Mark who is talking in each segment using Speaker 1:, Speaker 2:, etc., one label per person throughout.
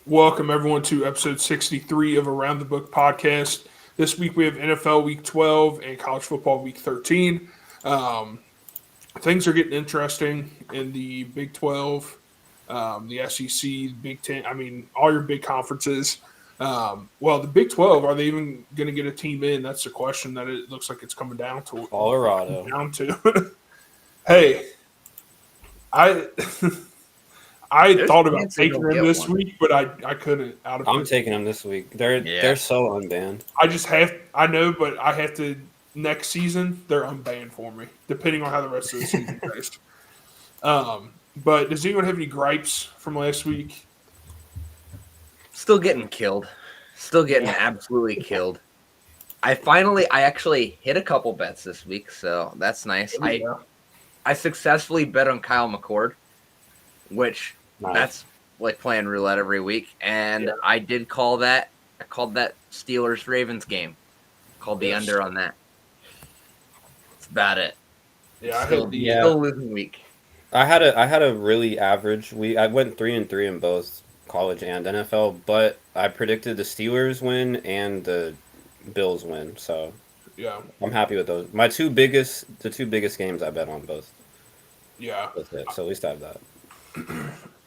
Speaker 1: Welcome everyone to episode 63 of Around the Book podcast. This week we have NFL Week 12 and College Football Week 13. Um, Things are getting interesting in the Big 12, the SEC, Big 10. I mean, all your big conferences. The Big 12, are they even going to get a team in? That's the question that it looks like it's coming down to.
Speaker 2: Colorado.
Speaker 1: Hey, I I
Speaker 3: There's
Speaker 1: thought
Speaker 3: a
Speaker 1: about
Speaker 3: chance they
Speaker 1: taking
Speaker 3: don't
Speaker 1: them
Speaker 3: get
Speaker 1: this
Speaker 3: one.
Speaker 1: week, but I couldn't.
Speaker 2: I'm taking them this week. They're so unbanned.
Speaker 1: I just have. I know, but I have to. Next season, they're unbanned for me, depending on how the rest of the season goes. But does anyone have any gripes from last week?
Speaker 3: Still getting killed. Still getting absolutely killed. I actually hit a couple bets this week, so that's nice. I successfully bet on Kyle McCord, which that's like playing roulette every week. And I did call that. I called that Steelers Ravens game. Called the under on that. That's about it.
Speaker 1: Yeah,
Speaker 3: Still losing week.
Speaker 2: I had a really average week. I went 3-3 in both college and NFL, but I predicted the Steelers win and the Bills win. So
Speaker 1: yeah,
Speaker 2: I'm happy with those. The two biggest games I bet on both.
Speaker 1: Yeah,
Speaker 2: that's it. So at least I have that.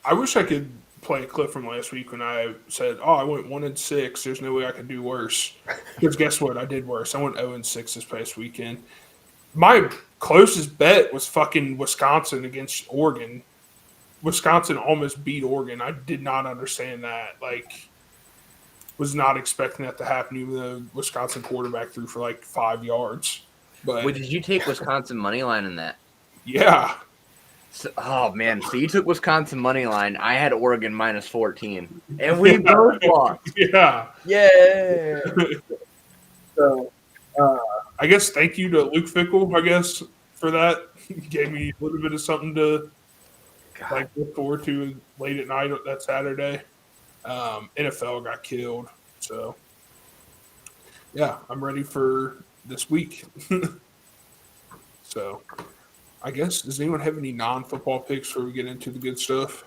Speaker 1: I wish I could play a clip from last week when I said, "Oh, I went 1-6. There's no way I could do worse." Because guess what? I did worse. I went 0-6 this past weekend. My closest bet was fucking Wisconsin against Oregon. Wisconsin almost beat Oregon. I did not understand that. Like, was not expecting that to happen, even though Wisconsin quarterback threw for like 5 yards. But
Speaker 3: Wait, did you take Wisconsin money line in that?
Speaker 1: Yeah.
Speaker 3: So you took Wisconsin money line. I had Oregon -14, and we both lost.
Speaker 1: Yeah.
Speaker 3: Yeah.
Speaker 1: So, I guess thank you to Luke Fickell, I guess, for that. He gave me a little bit of something to look forward to late at night that Saturday. NFL got killed. So, yeah, I'm ready for this week. So, I guess, does anyone have any non-football picks before we get into the good stuff?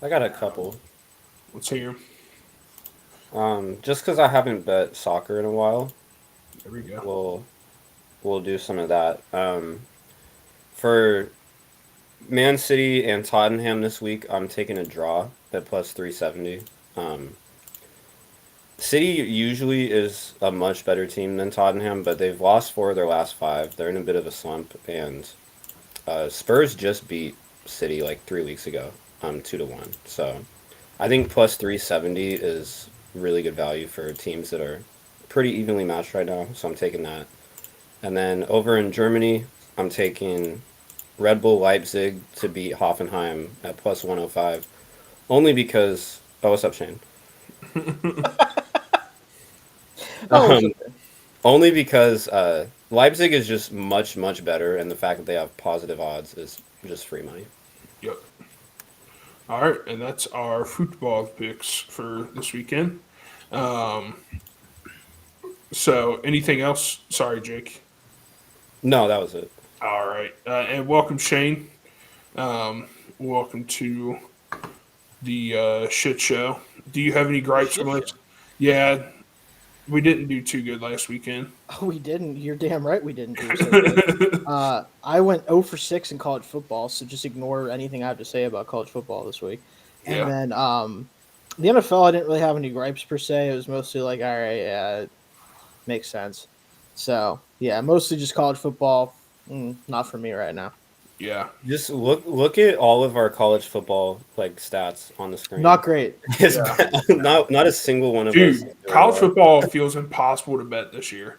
Speaker 2: I got a couple.
Speaker 1: Let's hear
Speaker 2: them. Just because I haven't bet soccer in a while.
Speaker 1: There we go.
Speaker 2: We'll do some of that. For Man City and Tottenham this week, I'm taking a draw at plus 370. City usually is a much better team than Tottenham, but they've lost 4 of their last 5. They're in a bit of a slump, and Spurs just beat City like 3 weeks ago, 2-1. So I think plus 370 is really good value for teams that are pretty evenly matched right now. So I'm taking that. And then over in Germany, I'm taking Red Bull Leipzig to beat Hoffenheim at plus 105, only because. Oh, what's up, Shane? Only because Leipzig is just much, much better, and the fact that they have positive odds is just free money.
Speaker 1: Yep. All right, and that's our football picks for this weekend. So, anything else? Sorry, Jake.
Speaker 2: No, that was it.
Speaker 1: All right, and welcome, Shane. Welcome to the shit show. Do you have any gripes from us? Yeah. We didn't do too good last weekend.
Speaker 4: Oh, we didn't. You're damn right we didn't do so good. I went 0-6 in college football, so just ignore anything I have to say about college football this week. And then the NFL, I didn't really have any gripes per se. It was mostly like, all right, yeah, it makes sense. So, yeah, mostly just college football. Not for me right now.
Speaker 1: Yeah.
Speaker 2: Just look at all of our college football stats on the screen.
Speaker 4: Not great.
Speaker 2: Not a single one of us.
Speaker 1: Dude, college football feels impossible to bet this year.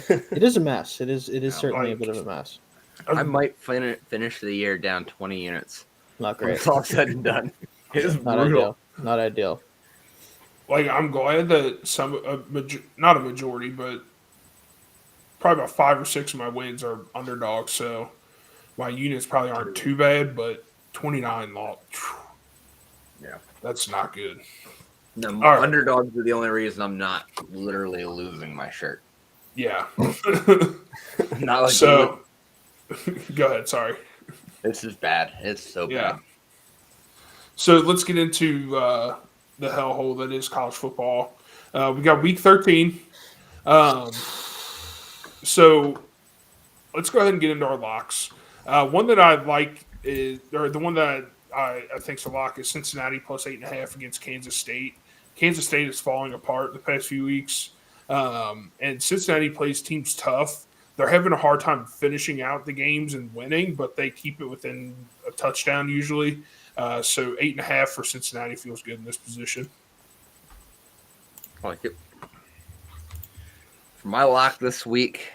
Speaker 4: It is a mess. It is certainly a bit of a mess.
Speaker 3: I might finish the year down 20 units.
Speaker 4: Not great.
Speaker 3: It's all said and done. It's
Speaker 4: not
Speaker 3: brutal.
Speaker 4: ideal. Not ideal.
Speaker 1: I'm glad that not a majority, but probably about 5 or 6 of my wins are underdogs. So my units probably aren't too bad, but 29 lost.
Speaker 3: Yeah,
Speaker 1: that's not good.
Speaker 3: The underdogs are the only reason I'm not literally losing my shirt.
Speaker 1: Yeah.
Speaker 3: Not like
Speaker 1: so. Go ahead. Sorry.
Speaker 3: This is bad. It's so bad.
Speaker 1: So let's get into the hellhole that is college football. We got week 13. So let's go ahead and get into our locks. One that I like is, or the one that I think is a lock is Cincinnati plus 8.5 against Kansas State. Kansas State is falling apart the past few weeks, and Cincinnati plays teams tough. They're having a hard time finishing out the games and winning, but they keep it within a touchdown usually. So 8.5 for Cincinnati feels good in this position.
Speaker 3: I like it. For my lock this week,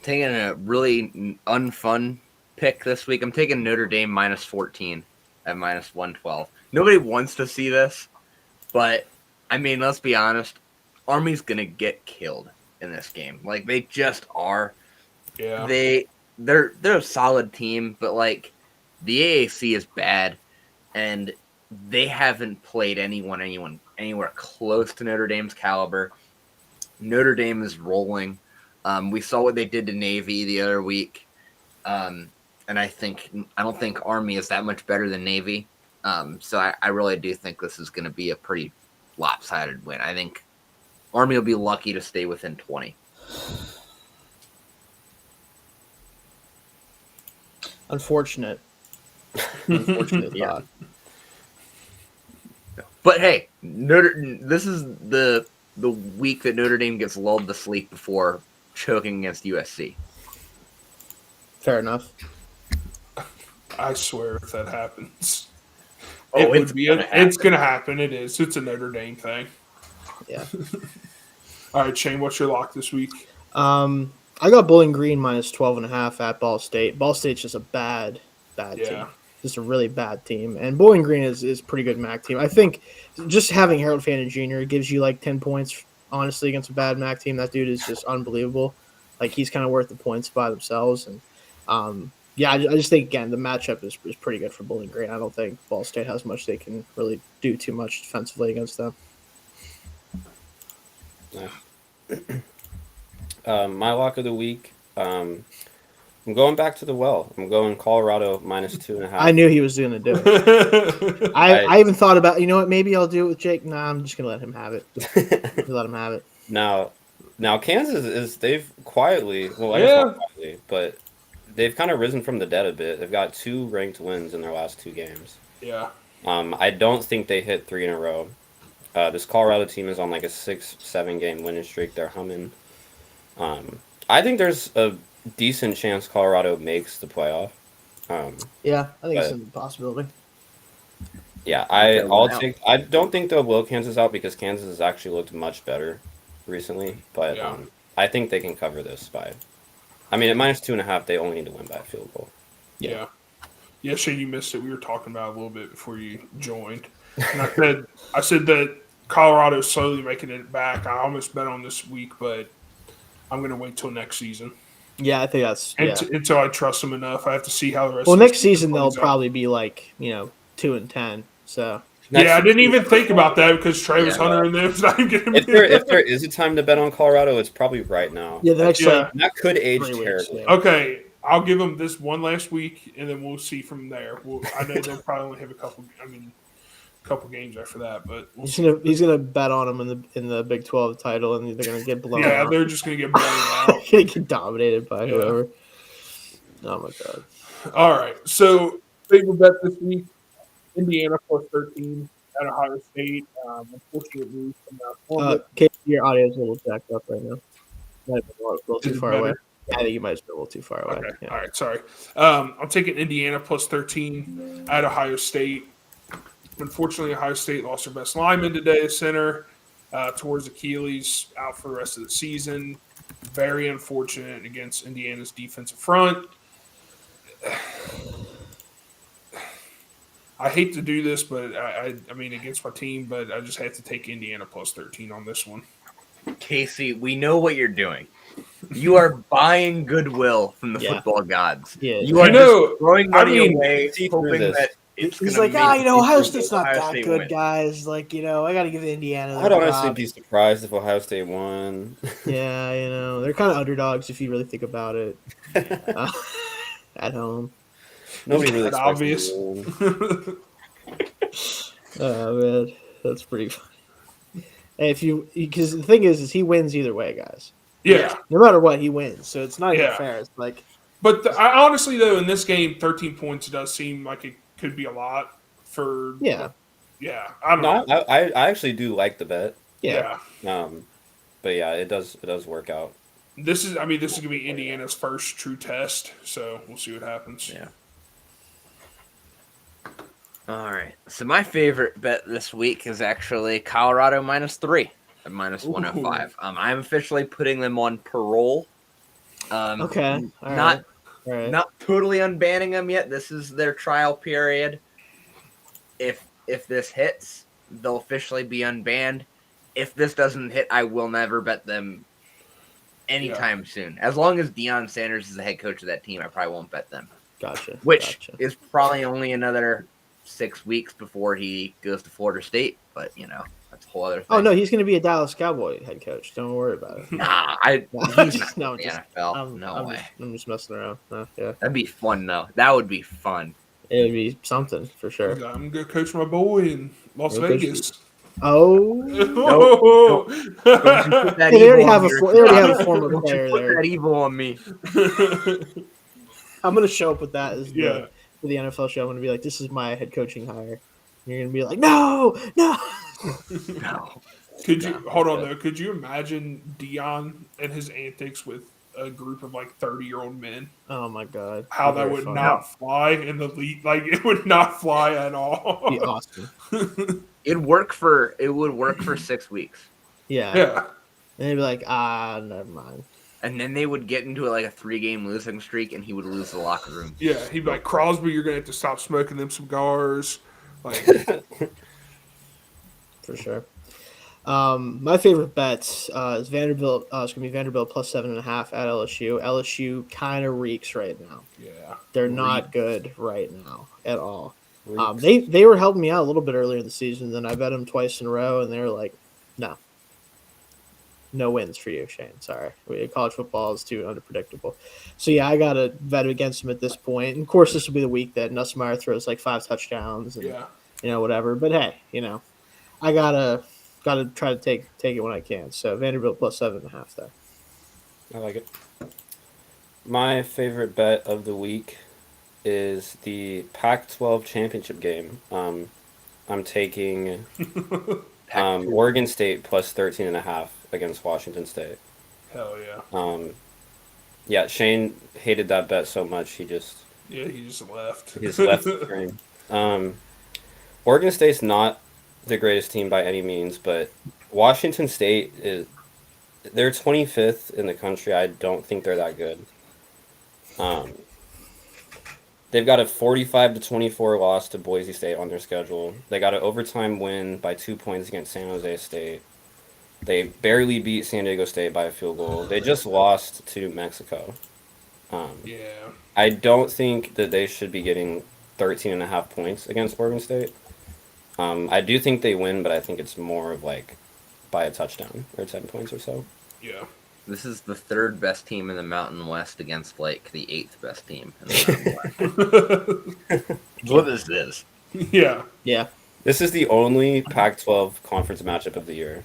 Speaker 3: taking a really unfun pick this week. I'm taking Notre Dame minus 14 at minus 112. Nobody wants to see this, but I mean, let's be honest. Army's gonna get killed in this game. Like, they just are.
Speaker 1: Yeah.
Speaker 3: They're a solid team, but like the AAC is bad, and they haven't played anyone anywhere close to Notre Dame's caliber. Notre Dame is rolling. We saw what they did to Navy the other week, and I don't think Army is that much better than Navy. So I really do think this is going to be a pretty lopsided win. I think Army will be lucky to stay within 20.
Speaker 4: Unfortunate
Speaker 3: Yeah.
Speaker 4: thought.
Speaker 3: But hey, this is the week that Notre Dame gets lulled to sleep before choking against USC.
Speaker 4: Fair enough.
Speaker 1: I swear if that happens.
Speaker 3: Oh,
Speaker 1: It's going to happen. It is. It's a Notre Dame thing.
Speaker 4: Yeah.
Speaker 1: All right, Shane, what's your lock this week?
Speaker 4: I got Bowling Green minus 12.5 at Ball State. Ball State's just a bad team. Just a really bad team. And Bowling Green is pretty good MAC team. I think just having Harold Fannin Jr. gives you like 10 points, honestly, against a bad MAC team. That dude is just unbelievable. Like, he's kind of worth the points by themselves. And I just think, again, the matchup is pretty good for Bowling Green. I don't think Ball State has much they can really do too much defensively against them.
Speaker 2: My lock of the week. I'm going back to the well. I'm going Colorado minus 2.5.
Speaker 4: I knew he was going to do it. I even thought about, you know what, maybe I'll do it with Jake. Nah, I'm just going to let him have it. Let him have it.
Speaker 2: Now Kansas they've quietly, well, I guess not quietly, but they've kind of risen from the dead a bit. They've got 2 ranked wins in their last 2 games.
Speaker 1: Yeah.
Speaker 2: I don't think they hit 3 in a row. This Colorado team is on like a 6-7 game winning streak. They're humming. I think there's a decent chance Colorado makes the playoff.
Speaker 4: Yeah, I think it's a possibility.
Speaker 2: Yeah, I don't think they'll blow Kansas out because Kansas has actually looked much better recently, but I think they can cover this by. I mean, at minus 2.5, they only need to win by a field goal.
Speaker 1: Yeah. Yeah, Shane, you missed it. We were talking about it a little bit before you joined. And I said that Colorado's slowly making it back. I almost bet on this week, but I'm going to wait till next season.
Speaker 4: Yeah, I think that's
Speaker 1: until I trust them enough. I have to see how the rest.
Speaker 4: Well, next season they'll probably be like 2-10. So
Speaker 1: I didn't even think about that because Travis Hunter and them.
Speaker 2: If there is a time to bet on Colorado, it's probably right now.
Speaker 4: Yeah,
Speaker 2: that could age terribly.
Speaker 1: Okay, I'll give them this one last week, and then we'll see from there. I know they'll probably only have a couple games after that, but
Speaker 4: he's gonna bet on them in the Big 12 title, and they're gonna get blown out.
Speaker 1: Yeah, they're just gonna get blown out.
Speaker 4: Gonna get dominated by whoever. Oh my god!
Speaker 1: All right, so favorite bet this week: Indiana plus 13 at Ohio State. Unfortunately,
Speaker 4: Casey, your audio is a little jacked up right now. Might have been a little too far away. I think you might have been a little too far away.
Speaker 1: Okay.
Speaker 4: Yeah.
Speaker 1: All right, sorry. I'm taking Indiana plus 13 at Ohio State. Unfortunately, Ohio State lost their best lineman today, center, towards Achilles, out for the rest of the season. Very unfortunate against Indiana's defensive front. I hate to do this, but I mean against my team, but I just have to take Indiana plus 13 on this one.
Speaker 3: Casey, we know what you're doing. You are buying goodwill from the football gods.
Speaker 4: Yeah,
Speaker 3: you are just throwing money away, hoping that
Speaker 4: he's like, Ohio State's not that good, win. Guys. Like, I got to give Indiana.
Speaker 2: I'd honestly be surprised if Ohio State won.
Speaker 4: Yeah, they're kind of underdogs if you really think about it. At home,
Speaker 2: nobody really
Speaker 1: obvious.
Speaker 4: Oh man, That's pretty funny. And because the thing is he wins either way, guys.
Speaker 1: Yeah.
Speaker 4: No matter what, he wins. So it's not even
Speaker 1: Yeah.
Speaker 4: fair. It's like,
Speaker 1: But I honestly, though, in this game, 13 points does seem like it could be a lot for.
Speaker 4: yeah,
Speaker 1: I don't know.
Speaker 2: No, I actually do like the bet.
Speaker 4: yeah.
Speaker 2: But yeah, it does work out.
Speaker 1: This is going to be Indiana's first true test, so we'll see what happens.
Speaker 3: Yeah. All right. So my favorite bet this week is actually Colorado -3 at -105. I'm officially putting them on parole.
Speaker 4: Okay. All
Speaker 3: Not
Speaker 4: right.
Speaker 3: not totally unbanning them yet. This is their trial period. If this hits, they'll officially be unbanned. If this doesn't hit, I will never bet them anytime soon. As long as Deion Sanders is the head coach of that team, I probably won't bet them.
Speaker 4: Gotcha.
Speaker 3: Which is probably only another 6 weeks before he goes to Florida State. But, that's a whole other thing.
Speaker 4: Oh, no, he's going to be a Dallas Cowboy head coach. Don't worry about it.
Speaker 3: Nah, he's not
Speaker 4: No,
Speaker 3: in the
Speaker 4: just-
Speaker 3: NFL. No way.
Speaker 4: I'm just messing around. Yeah.
Speaker 3: That'd be fun, though. That would be fun.
Speaker 4: It would be something for sure.
Speaker 1: I'm going to coach my boy in Las
Speaker 4: Go coach
Speaker 1: Vegas.
Speaker 4: Oh.
Speaker 3: Don't you put that
Speaker 4: They already
Speaker 3: evil
Speaker 4: have
Speaker 3: on
Speaker 4: a
Speaker 3: your-
Speaker 4: they already have a former
Speaker 3: Don't you
Speaker 4: player
Speaker 3: put
Speaker 4: there.
Speaker 3: that evil on me.
Speaker 4: I'm going to show up with that as
Speaker 1: Yeah.
Speaker 4: for the NFL show. I'm going to be like, this is my head coaching hire. And you're going to be like, no.
Speaker 3: No.
Speaker 1: Could you hold on though? Could you imagine Dion and his antics with a group of like 30-year-old men?
Speaker 4: Oh my god.
Speaker 1: How
Speaker 4: Be
Speaker 1: that
Speaker 4: very
Speaker 1: would
Speaker 4: fun.
Speaker 1: not fly in the league? Like it would not fly at all.
Speaker 4: Be awesome.
Speaker 3: It would work for 6 weeks.
Speaker 4: Yeah.
Speaker 1: Yeah,
Speaker 4: And they'd be like, never mind.
Speaker 3: And then they would get into like a 3-game losing streak and he would lose the locker room.
Speaker 1: yeah. He'd be like, Crosby, you're gonna have to stop smoking them cigars. Like,
Speaker 4: For sure. My favorite bets is Vanderbilt. It's gonna be Vanderbilt plus 7.5 at LSU. LSU kind of reeks right now.
Speaker 1: yeah,
Speaker 4: They're not good right now at all.
Speaker 2: Reeks.
Speaker 4: They were helping me out a little bit earlier in the season. Then I bet them twice in a row, and they were like, no wins for you, Shane. Sorry, college football is too unpredictable. So yeah, I gotta bet against them at this point. And of course, this will be the week that Nussmeier throws like 5 touchdowns and
Speaker 1: yeah.
Speaker 4: whatever. But hey, I gotta try to take it when I can. So Vanderbilt plus 7.5 there.
Speaker 2: I like it. My favorite bet of the week is the Pac-12 championship game. I'm taking Oregon State plus 13.5 against Washington State.
Speaker 1: Hell yeah.
Speaker 2: Yeah, Shane hated that bet so much he just
Speaker 1: left.
Speaker 2: left the frame. Oregon State's not the greatest team by any means, but Washington State they're 25th in the country. I don't think they're that good. They've got a 45-24 loss to Boise State on their schedule. They got an overtime win by 2 points against San Jose State. They barely beat San Diego State by a field goal. They just lost to Mexico.
Speaker 1: Yeah.
Speaker 2: I don't think that they should be getting 13.5 points against Oregon State. I do think they win, but I think it's more of like by a touchdown or 10 points or so.
Speaker 1: Yeah.
Speaker 3: This is the 3rd best team in the Mountain West against like the 8th best team in the Mountain West. What is this?
Speaker 1: Yeah.
Speaker 4: Yeah.
Speaker 2: This is the only Pac-12 conference matchup of the year.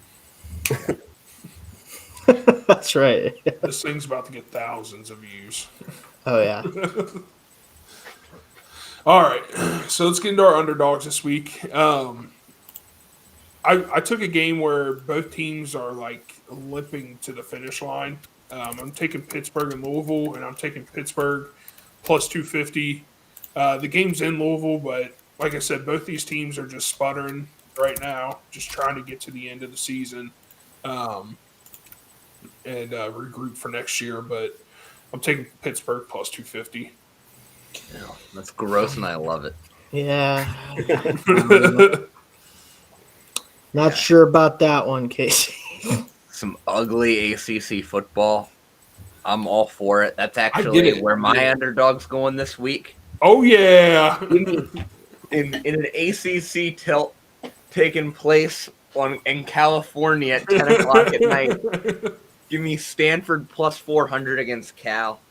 Speaker 4: That's right.
Speaker 1: This thing's about to get thousands of views.
Speaker 4: Oh yeah.
Speaker 1: All right, so let's get into our underdogs this week. I took a game where both teams are like limping to the finish line. I'm taking Pittsburgh and Louisville, and I'm taking Pittsburgh plus 250. The game's in Louisville, but like I said, both these teams are just sputtering right now, just trying to get to the end of the season and regroup for next year. But I'm taking Pittsburgh plus 250.
Speaker 3: That's gross, and I love it.
Speaker 4: Yeah. Not sure about that one, Casey.
Speaker 3: Some ugly ACC football. I'm all for it. That's
Speaker 1: get
Speaker 3: actually
Speaker 1: it.
Speaker 3: where my
Speaker 1: Yeah.
Speaker 3: underdog's going this week.
Speaker 1: Oh yeah.
Speaker 3: In an ACC tilt taking place in California at 10 o'clock at night. Give me Stanford plus 400 against Cal.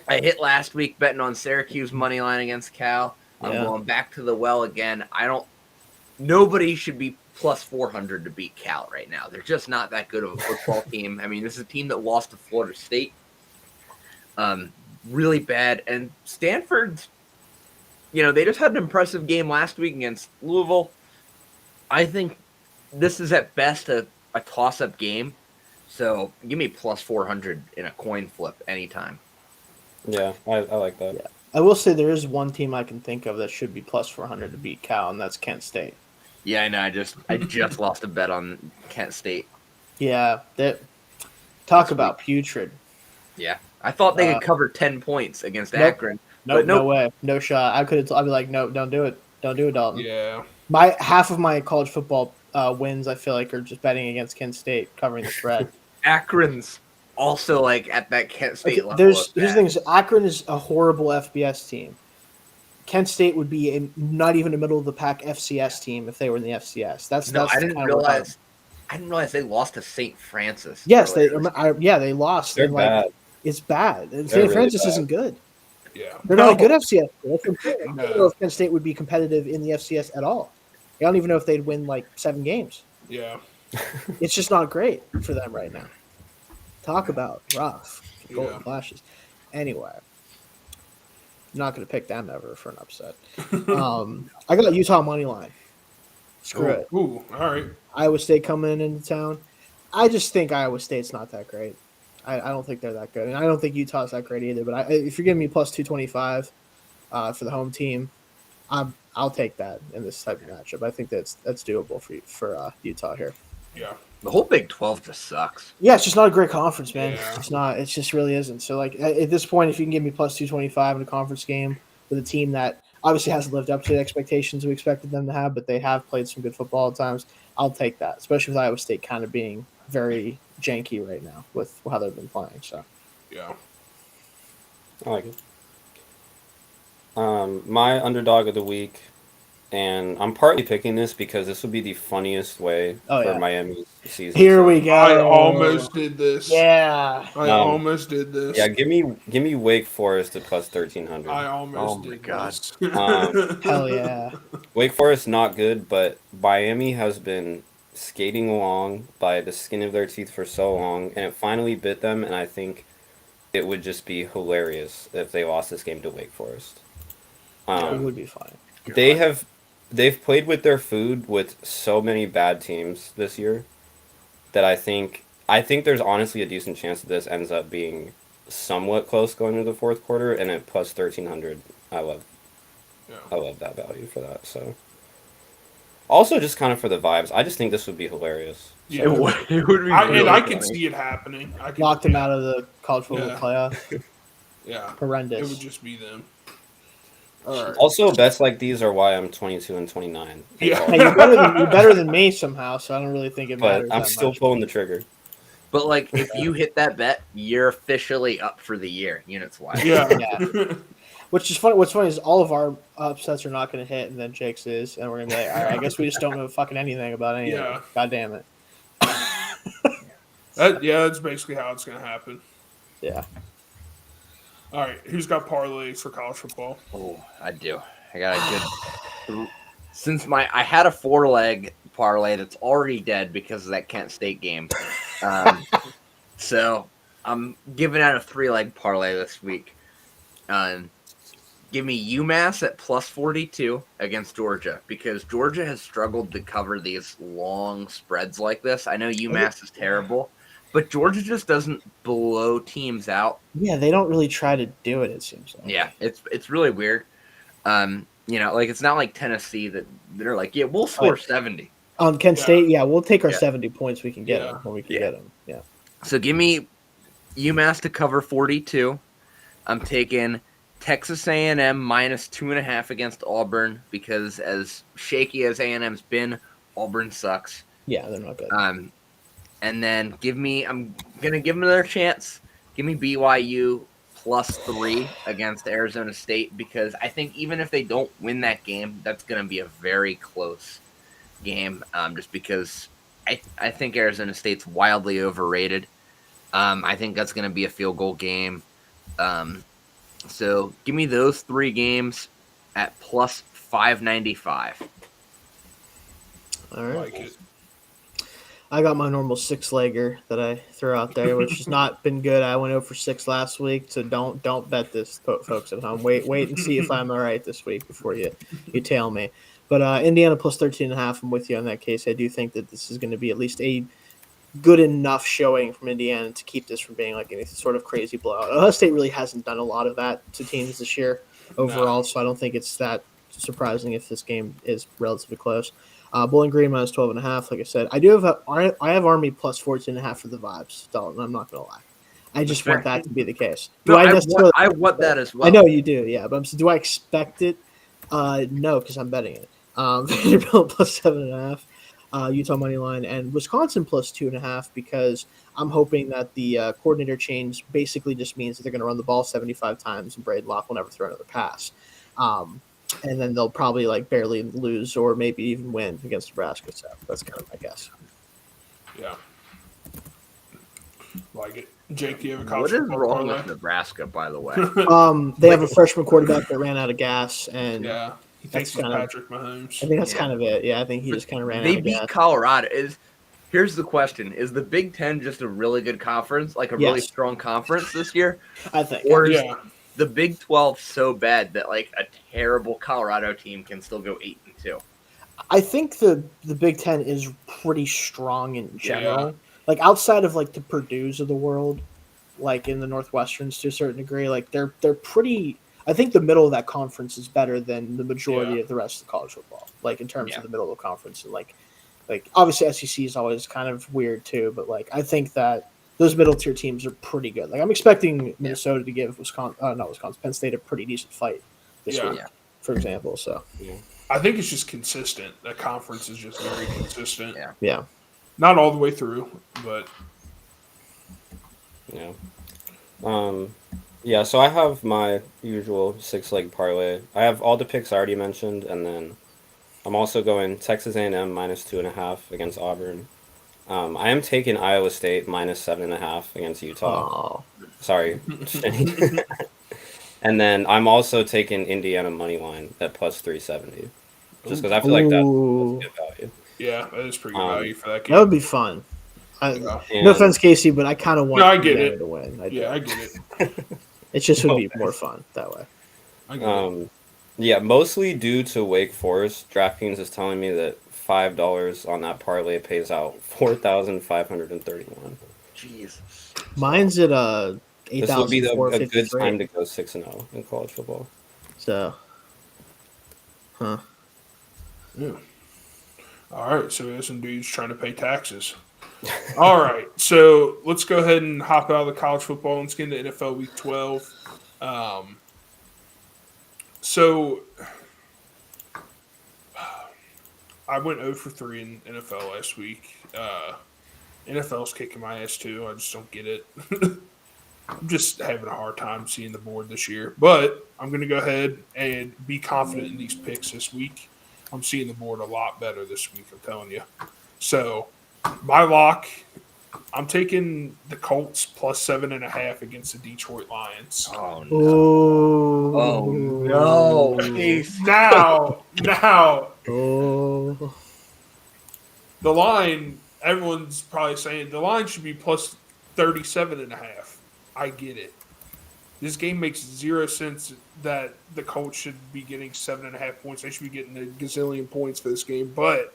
Speaker 3: I hit last week betting on Syracuse money line against Cal. I'm
Speaker 4: Yeah.
Speaker 3: going back to the well again. Nobody should be plus 400 to beat Cal right now. They're just not that good of a football team. I mean, this is a team that lost to Florida State. Really bad. And Stanford, they just had an impressive game last week against Louisville. I think this is at best a toss-up game. So give me plus 400 in a coin flip anytime.
Speaker 2: Yeah, I like that.
Speaker 4: Yeah. I will say there is one team I can think of that should be plus 400 to beat Cal, and that's Kent State.
Speaker 3: Yeah, I know. I just lost a bet on Kent State.
Speaker 4: Yeah, talk about putrid.
Speaker 3: Yeah, I thought they could cover 10 points against Akron.
Speaker 4: Nope, no way, no shot. I'd be like, no, don't do it, Dalton.
Speaker 1: Yeah.
Speaker 4: Half of my college football wins, I feel like, are just betting against Kent State covering the spread.
Speaker 3: Akron's also like at that Kent State level.
Speaker 4: Here's the thing: Akron is a horrible FBS team. Kent State would be not even a middle of the pack FCS team if they were in the FCS.
Speaker 3: I didn't realize. I didn't realize they lost to St. Francis.
Speaker 4: Yes, they lost.
Speaker 2: They're bad.
Speaker 4: It's bad. And
Speaker 2: They're
Speaker 4: St. Francis
Speaker 2: really
Speaker 4: isn't good.
Speaker 1: Yeah.
Speaker 4: They're not a good FCS. I
Speaker 1: No.
Speaker 4: don't know if Kent State would be competitive in the FCS at all. I don't even know if they'd win like 7 games.
Speaker 1: Yeah.
Speaker 4: It's just not great for them right now. Talk about rough. Golden
Speaker 1: Yeah.
Speaker 4: Flashes. Anyway, I'm not going to pick them ever for an upset. I got Utah money line. Screw it.
Speaker 1: Ooh, all right.
Speaker 4: Iowa State coming into town. I just think Iowa State's not that great. I don't think they're that good, and I don't think Utah's that great either. But if you're giving me plus 225 for the home team, I'll take that in this type of matchup. I think that's doable for Utah here.
Speaker 1: Yeah.
Speaker 3: The whole Big 12 just sucks.
Speaker 4: Yeah, it's just not a great conference, man.
Speaker 1: Yeah.
Speaker 4: It's not. It just really isn't. So, like at this point, if you can give me plus 225 in a conference game with a team that obviously hasn't lived up to the expectations we expected them to have, but they have played some good football at times, I'll take that. Especially with Iowa State kind of being very janky right now with how they've been playing. So,
Speaker 1: Yeah.
Speaker 2: I like it. My underdog of the week, and I'm partly picking this because this would be the funniest way for Miami's season.
Speaker 4: Here we go.
Speaker 1: I almost did this.
Speaker 4: Yeah.
Speaker 1: I almost did this.
Speaker 2: Yeah, give me Wake Forest at plus 1,300.
Speaker 1: I almost
Speaker 3: Oh my
Speaker 1: did
Speaker 3: God.
Speaker 1: this.
Speaker 4: Hell yeah.
Speaker 2: Wake Forest not good, but Miami has been skating along by the skin of their teeth for so long, and it finally bit them. And I think it would just be hilarious if they lost this game to Wake Forest.
Speaker 4: It would be fine.
Speaker 2: They've played with their food with so many bad teams this year that I think there's honestly a decent chance that this ends up being somewhat close going into the fourth quarter, and at plus 1,300, I love that value for that. So also just kind of for the vibes, I just think this would be hilarious.
Speaker 1: Yeah.
Speaker 3: It would be really
Speaker 1: I can
Speaker 3: funny.
Speaker 1: see it happening. I can,
Speaker 4: Locked them out of the college football
Speaker 1: Yeah.
Speaker 4: playoff.
Speaker 1: Yeah.
Speaker 4: Horrendous.
Speaker 1: It would just be them. All right.
Speaker 2: Also, bets like these are why I'm 22 and 29.
Speaker 1: Yeah.
Speaker 4: Hey, you're better than me somehow, so I don't really think it matters.
Speaker 2: But I'm
Speaker 4: that
Speaker 2: still
Speaker 4: much.
Speaker 2: pulling the trigger.
Speaker 3: But like, if you hit that bet, you're officially up for the year, units wise.
Speaker 1: Yeah.
Speaker 4: Yeah. Which is funny. What's funny is all of our upsets are not going to hit, and then Jake's is, and we're going to be like, all right, I guess we just don't know fucking anything about anything.
Speaker 1: Yeah.
Speaker 4: God damn it.
Speaker 1: That's basically how it's going to happen.
Speaker 4: Yeah.
Speaker 1: All right. Who's got parlays for college football?
Speaker 3: Oh, I do. I got a good. Since I had a 4-leg parlay that's already dead because of that Kent State game. So I'm giving out a 3-leg parlay this week. Give me UMass at plus 42 against Georgia because Georgia has struggled to cover these long spreads like this. I know UMass is terrible, but Georgia just doesn't blow teams out.
Speaker 4: Yeah, they don't really try to do it, it seems like.
Speaker 3: Yeah, it's really weird. Like it's not like Tennessee that they're like, yeah, we'll score 70.
Speaker 4: On Kent
Speaker 1: Yeah.
Speaker 4: State, yeah, we'll take our
Speaker 3: Yeah.
Speaker 4: 70 points we can get
Speaker 1: Yeah.
Speaker 4: them when we can
Speaker 3: Yeah.
Speaker 4: get them. Yeah.
Speaker 3: So give me UMass to cover 42. I'm taking Texas A&M minus 2.5 against Auburn because as shaky as A&M's been, Auburn sucks.
Speaker 4: Yeah, they're not good.
Speaker 3: And then I'm gonna give them their chance. Give me BYU plus 3 against Arizona State because I think even if they don't win that game, that's gonna be a very close game. Just because I think Arizona State's wildly overrated. I think that's gonna be a field goal game. So give me those 3 games at plus 595.
Speaker 4: All
Speaker 1: I
Speaker 4: right.
Speaker 1: like it.
Speaker 4: I got my normal 6-legger that I throw out there, which has not been good. I went 0 for 6 last week, so don't bet this, folks at home. Wait and see if I'm all right this week before you tail me. But Indiana plus 13.5. I'm with you on that case. I do think that this is going to be at least a good enough showing from Indiana to keep this from being like any sort of crazy blowout. Ohio State really hasn't done a lot of that to teams this year overall, so I don't think it's that surprising if this game is relatively close. Bowling Green minus 12.5. Like I said, I have Army plus 14.5 for the vibes, Dalton. I'm not gonna lie. I just want that to be the case.
Speaker 3: No, I want that as well.
Speaker 4: I know you do, yeah. But do I expect it? No, because I'm betting it. Vanderbilt plus 7.5. Utah money line, and Wisconsin plus 2.5 because I'm hoping that the coordinator change basically just means that they're going to run the ball 75 times and Braden Locke will never throw another pass. And then they'll probably like barely lose or maybe even win against Nebraska. So that's kind of my guess.
Speaker 1: Yeah. Like it. Jake, do you have a college
Speaker 3: What is
Speaker 1: football
Speaker 3: wrong
Speaker 1: parlay?
Speaker 3: with Nebraska, by the way?
Speaker 4: They have a freshman quarterback that ran out of gas, and
Speaker 1: Yeah. He thinks he's
Speaker 4: kind of-
Speaker 1: Patrick Mahomes.
Speaker 4: I think that's
Speaker 3: Yeah.
Speaker 4: kind of it. Yeah, I think he just kind of ran out
Speaker 3: They
Speaker 4: of
Speaker 3: beat
Speaker 4: gas.
Speaker 3: Colorado. Here's the question: is the Big Ten just a really good conference, like a really
Speaker 4: Yes.
Speaker 3: strong conference this year,
Speaker 4: I think.
Speaker 3: or is
Speaker 1: Yeah.
Speaker 3: the Big 12 so bad that like a terrible Colorado team can still go 8-2?
Speaker 4: I think the Big Ten is pretty strong in general.
Speaker 1: Yeah.
Speaker 4: Like outside of like the Purdue's of the world, like in the Northwesterns to a certain degree, like they're pretty. I think the middle of that conference is better than the majority
Speaker 1: Yeah.
Speaker 4: of the rest of college football. Like in terms
Speaker 3: Yeah.
Speaker 4: of the middle of the conference, and like obviously SEC is always kind of weird too, but like I think that those middle tier teams are pretty good. Like I'm expecting Minnesota to give Penn State a pretty decent fight this
Speaker 1: Yeah.
Speaker 4: week,
Speaker 3: Yeah.
Speaker 4: for example. So
Speaker 1: I think it's just consistent. That conference is just very consistent.
Speaker 3: Yeah.
Speaker 4: yeah.
Speaker 1: Not all the way through, but
Speaker 2: Yeah. Yeah, so I have my usual 6-leg parlay. I have all the picks I already mentioned, and then I'm also going Texas A&M minus 2.5 against Auburn. I am taking Iowa State minus 7.5 against Utah.
Speaker 4: Oh,
Speaker 2: Sorry. And then I'm also taking Indiana money line at plus 370. Just because I feel like
Speaker 4: Ooh.
Speaker 2: that's good value.
Speaker 1: yeah, that is pretty good value for that game.
Speaker 4: that would be fun.
Speaker 1: Yeah.
Speaker 2: And,
Speaker 4: No offense, Casey, but I kind of want
Speaker 1: No, I get
Speaker 4: Indiana
Speaker 1: it.
Speaker 4: to win. I do.
Speaker 1: Yeah, I get it.
Speaker 4: It just would
Speaker 2: No
Speaker 4: be
Speaker 2: offense.
Speaker 4: more fun that way.
Speaker 1: I get it.
Speaker 2: Yeah, mostly due to Wake Forest. DraftKings is telling me that $5 on that parlay pays out 4,531.
Speaker 3: Jesus.
Speaker 4: Mine's at
Speaker 2: This would be a good
Speaker 4: 8,453.
Speaker 2: time to go 6-0 in college football.
Speaker 4: So, huh?
Speaker 1: Yeah. All right, so we have some dudes trying to pay taxes. All right, so let's go ahead and hop out of the college football and let's get into NFL Week 12. So I went 0 for 3 in NFL last week. NFL's kicking my ass too. I just don't get it. I'm just having a hard time seeing the board this year. But I'm going to go ahead and be confident in these picks this week. I'm seeing the board a lot better this week, I'm telling you. So my lock, I'm taking the Colts plus 7.5 against the Detroit Lions.
Speaker 3: Oh no.
Speaker 4: Oh,
Speaker 3: Oh no. Jeez.
Speaker 1: Now,
Speaker 4: Oh,
Speaker 1: the line, everyone's probably saying the line should be plus 37.5. I get it. This game makes zero sense that the Colts should be getting 7.5 points. They should be getting a gazillion points for this game. But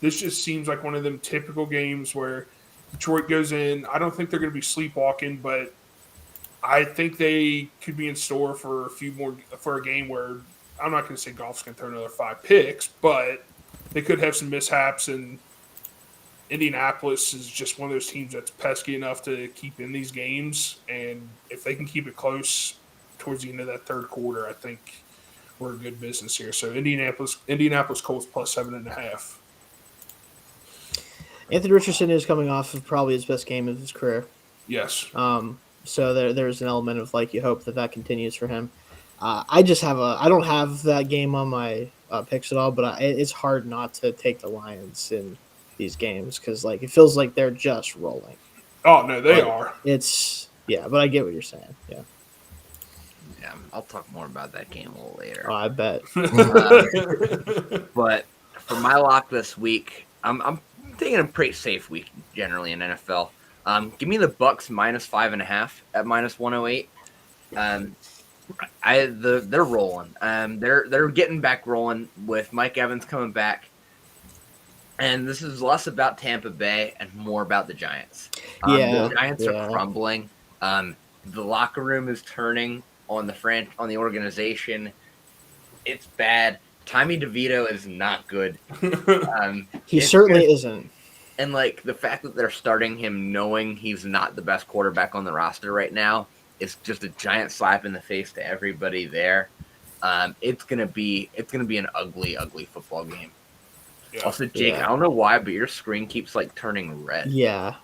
Speaker 1: this just seems like one of them typical games where Detroit goes in. I don't think they're going to be sleepwalking, but I think they could be in store for a game where I'm not going to say Goff's going to throw another 5 picks, but they could have some mishaps. And Indianapolis is just one of those teams that's pesky enough to keep in these games. And if they can keep it close towards the end of that third quarter, I think we're in good business here. So Indianapolis Colts plus 7.5.
Speaker 4: Anthony Richardson is coming off of probably his best game of his career.
Speaker 1: Yes.
Speaker 4: So there's an element of like you hope that continues for him. I don't have that game on my picks at all, but it's hard not to take the Lions in these games because like it feels like they're just rolling.
Speaker 1: Oh, no, they are.
Speaker 4: But I get what you're saying. Yeah,
Speaker 3: Yeah, I'll talk more about that game a little later.
Speaker 4: I bet.
Speaker 3: But For my lock this week, I'm taking a pretty safe week generally in NFL. Give me the Bucks minus 5.5 at minus 108. They're rolling. They're getting back rolling with Mike Evans coming back. And this is less about Tampa Bay and more about the Giants.
Speaker 4: Yeah,
Speaker 3: The Giants
Speaker 4: yeah.
Speaker 3: are crumbling. The locker room is turning on on the organization. It's bad. Tommy DeVito is not good.
Speaker 4: He
Speaker 3: it's
Speaker 4: certainly
Speaker 3: just-
Speaker 4: isn't.
Speaker 3: And like the fact that they're starting him knowing he's not the best quarterback on the roster right now is just a giant slap in the face to everybody there. It's gonna be an ugly, ugly football game.
Speaker 1: Yeah.
Speaker 3: Also, Jake,
Speaker 4: Yeah.
Speaker 3: I don't know why, but your screen keeps like turning red.
Speaker 4: Yeah.